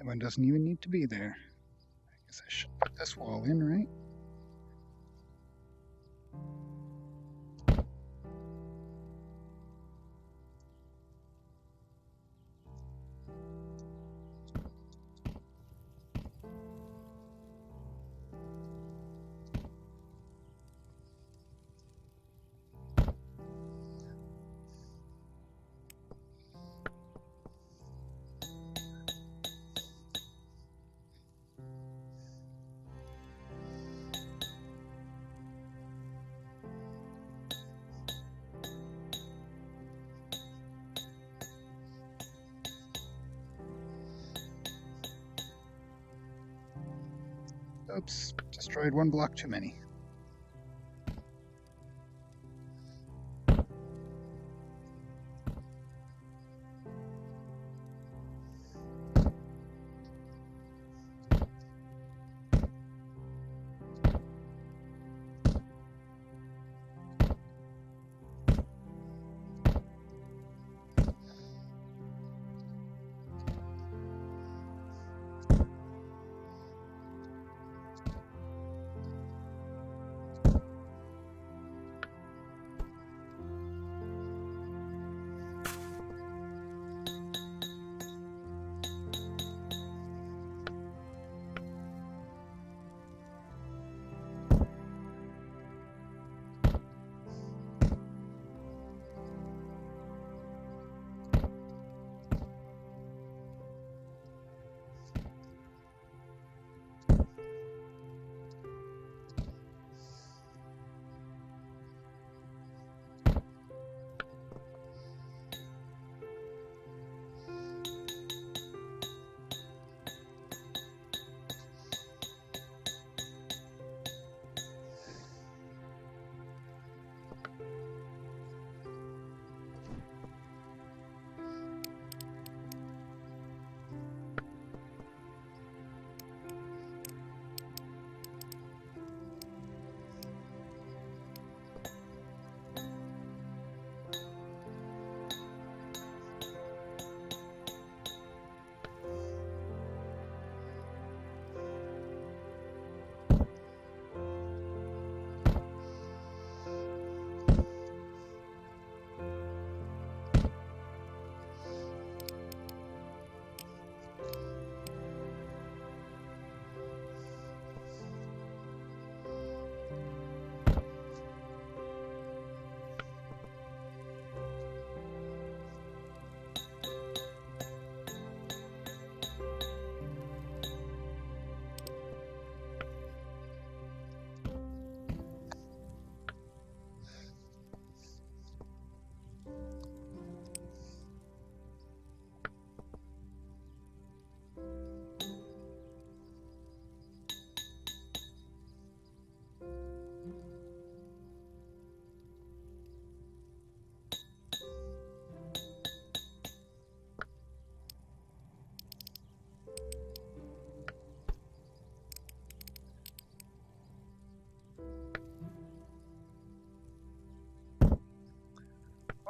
That one doesn't even need to be there. I guess I should put this wall in, right? Oops, destroyed one block too many.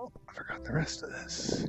Oh, I forgot the rest of this.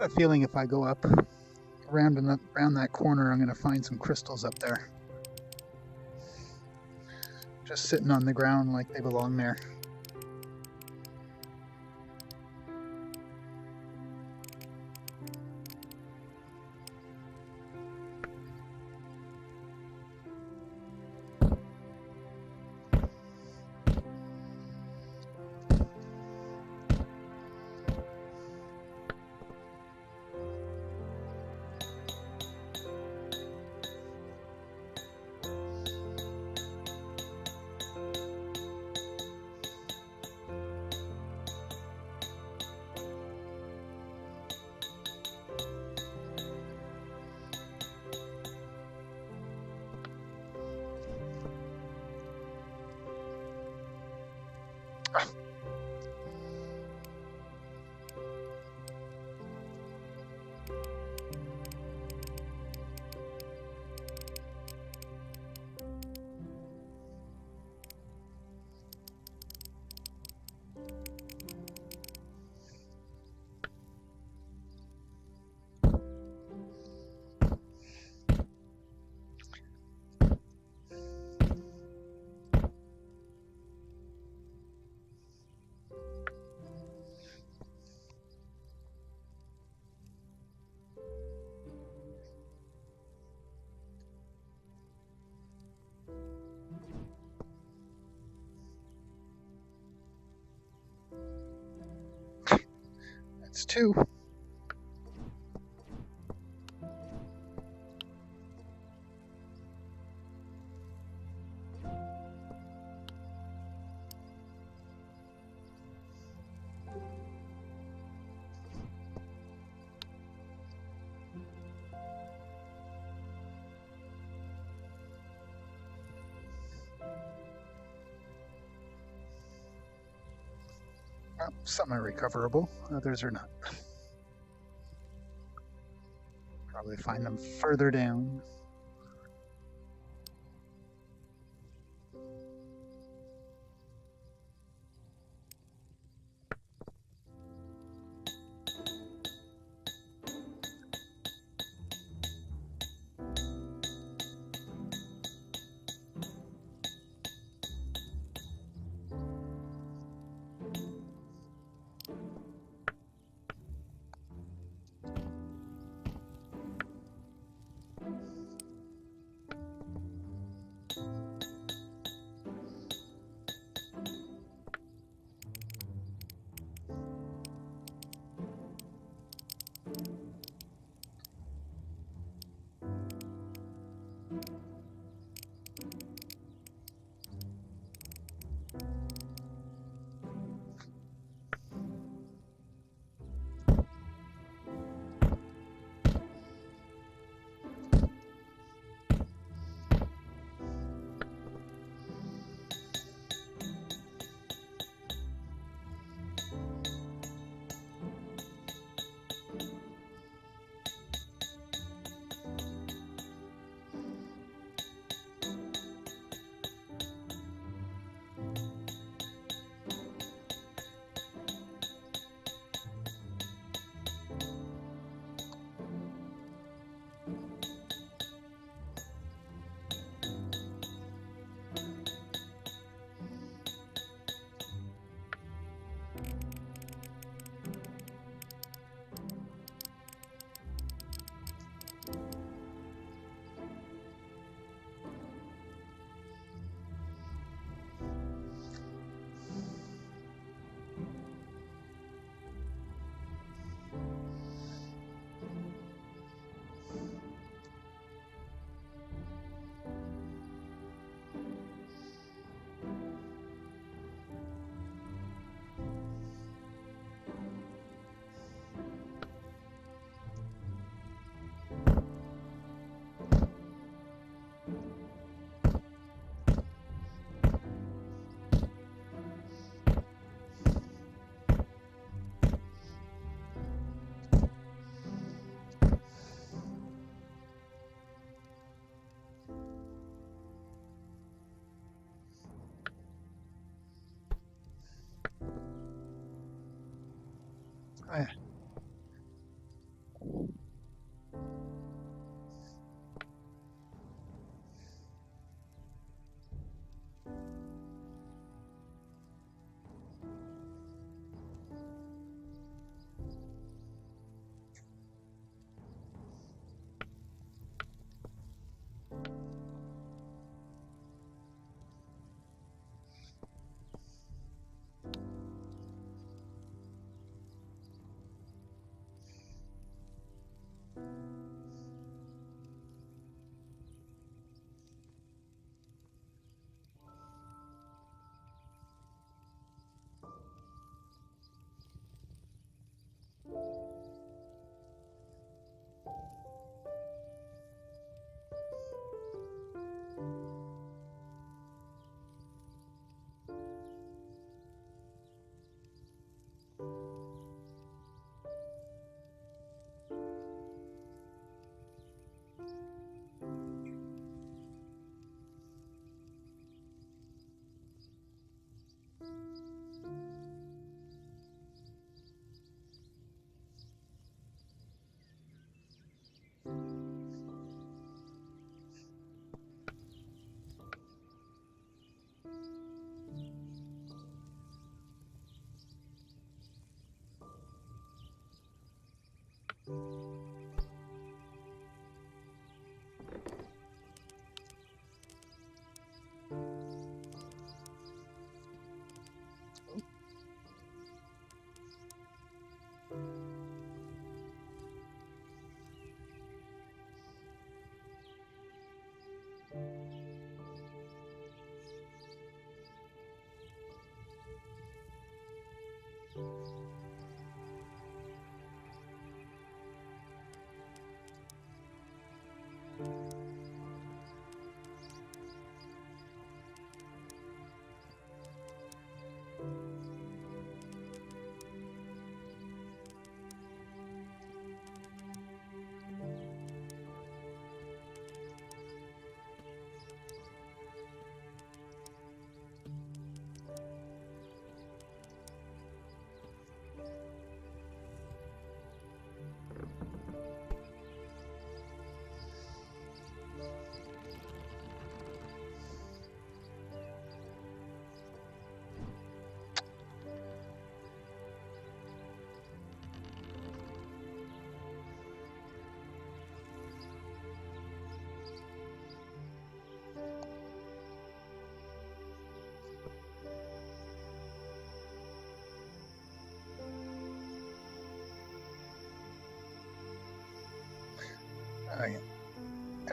I have a feeling if I go up around that corner, I'm going to find some crystals up there. Just sitting on the ground like they belong there. That's 2. Well, some are recoverable, others are not. Probably find them further down.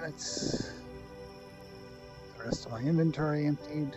That's the rest of my inventory emptied.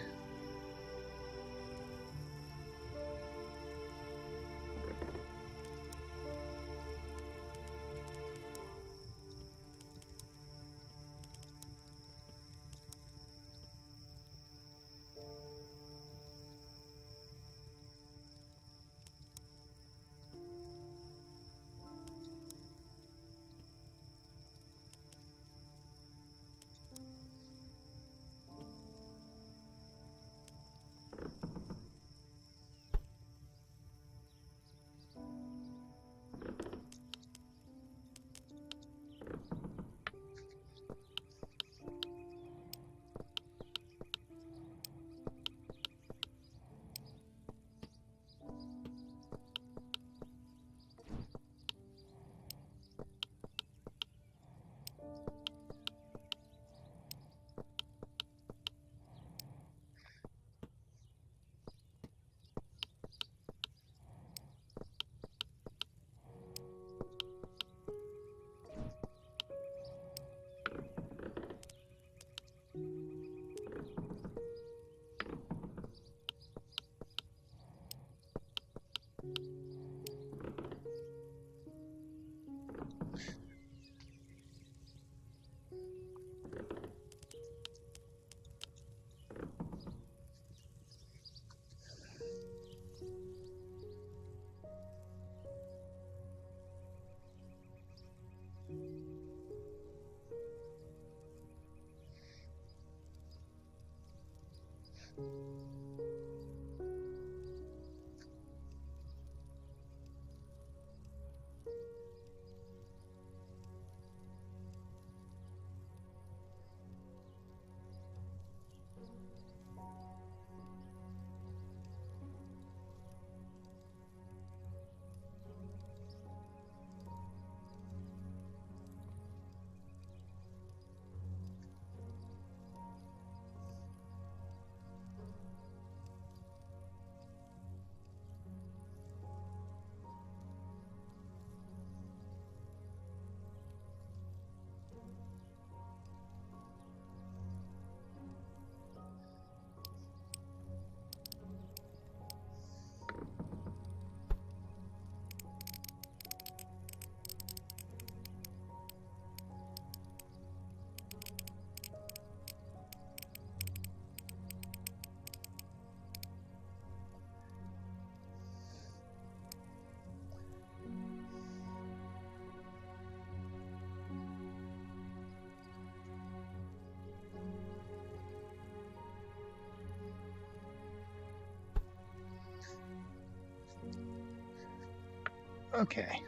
Okay.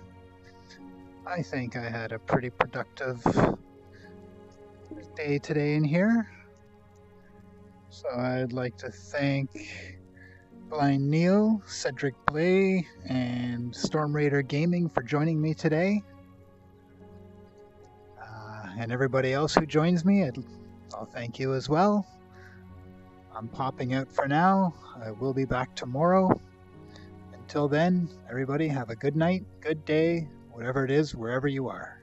I think I had a pretty productive day today in here. So I'd like to thank Blind Neo, Cedric Blay, and Storm Raider Gaming for joining me today. And everybody else who joins me, I'll thank you as well. I'm popping out for now. I will be back tomorrow. Until then, everybody have a good night, good day, whatever it is, wherever you are.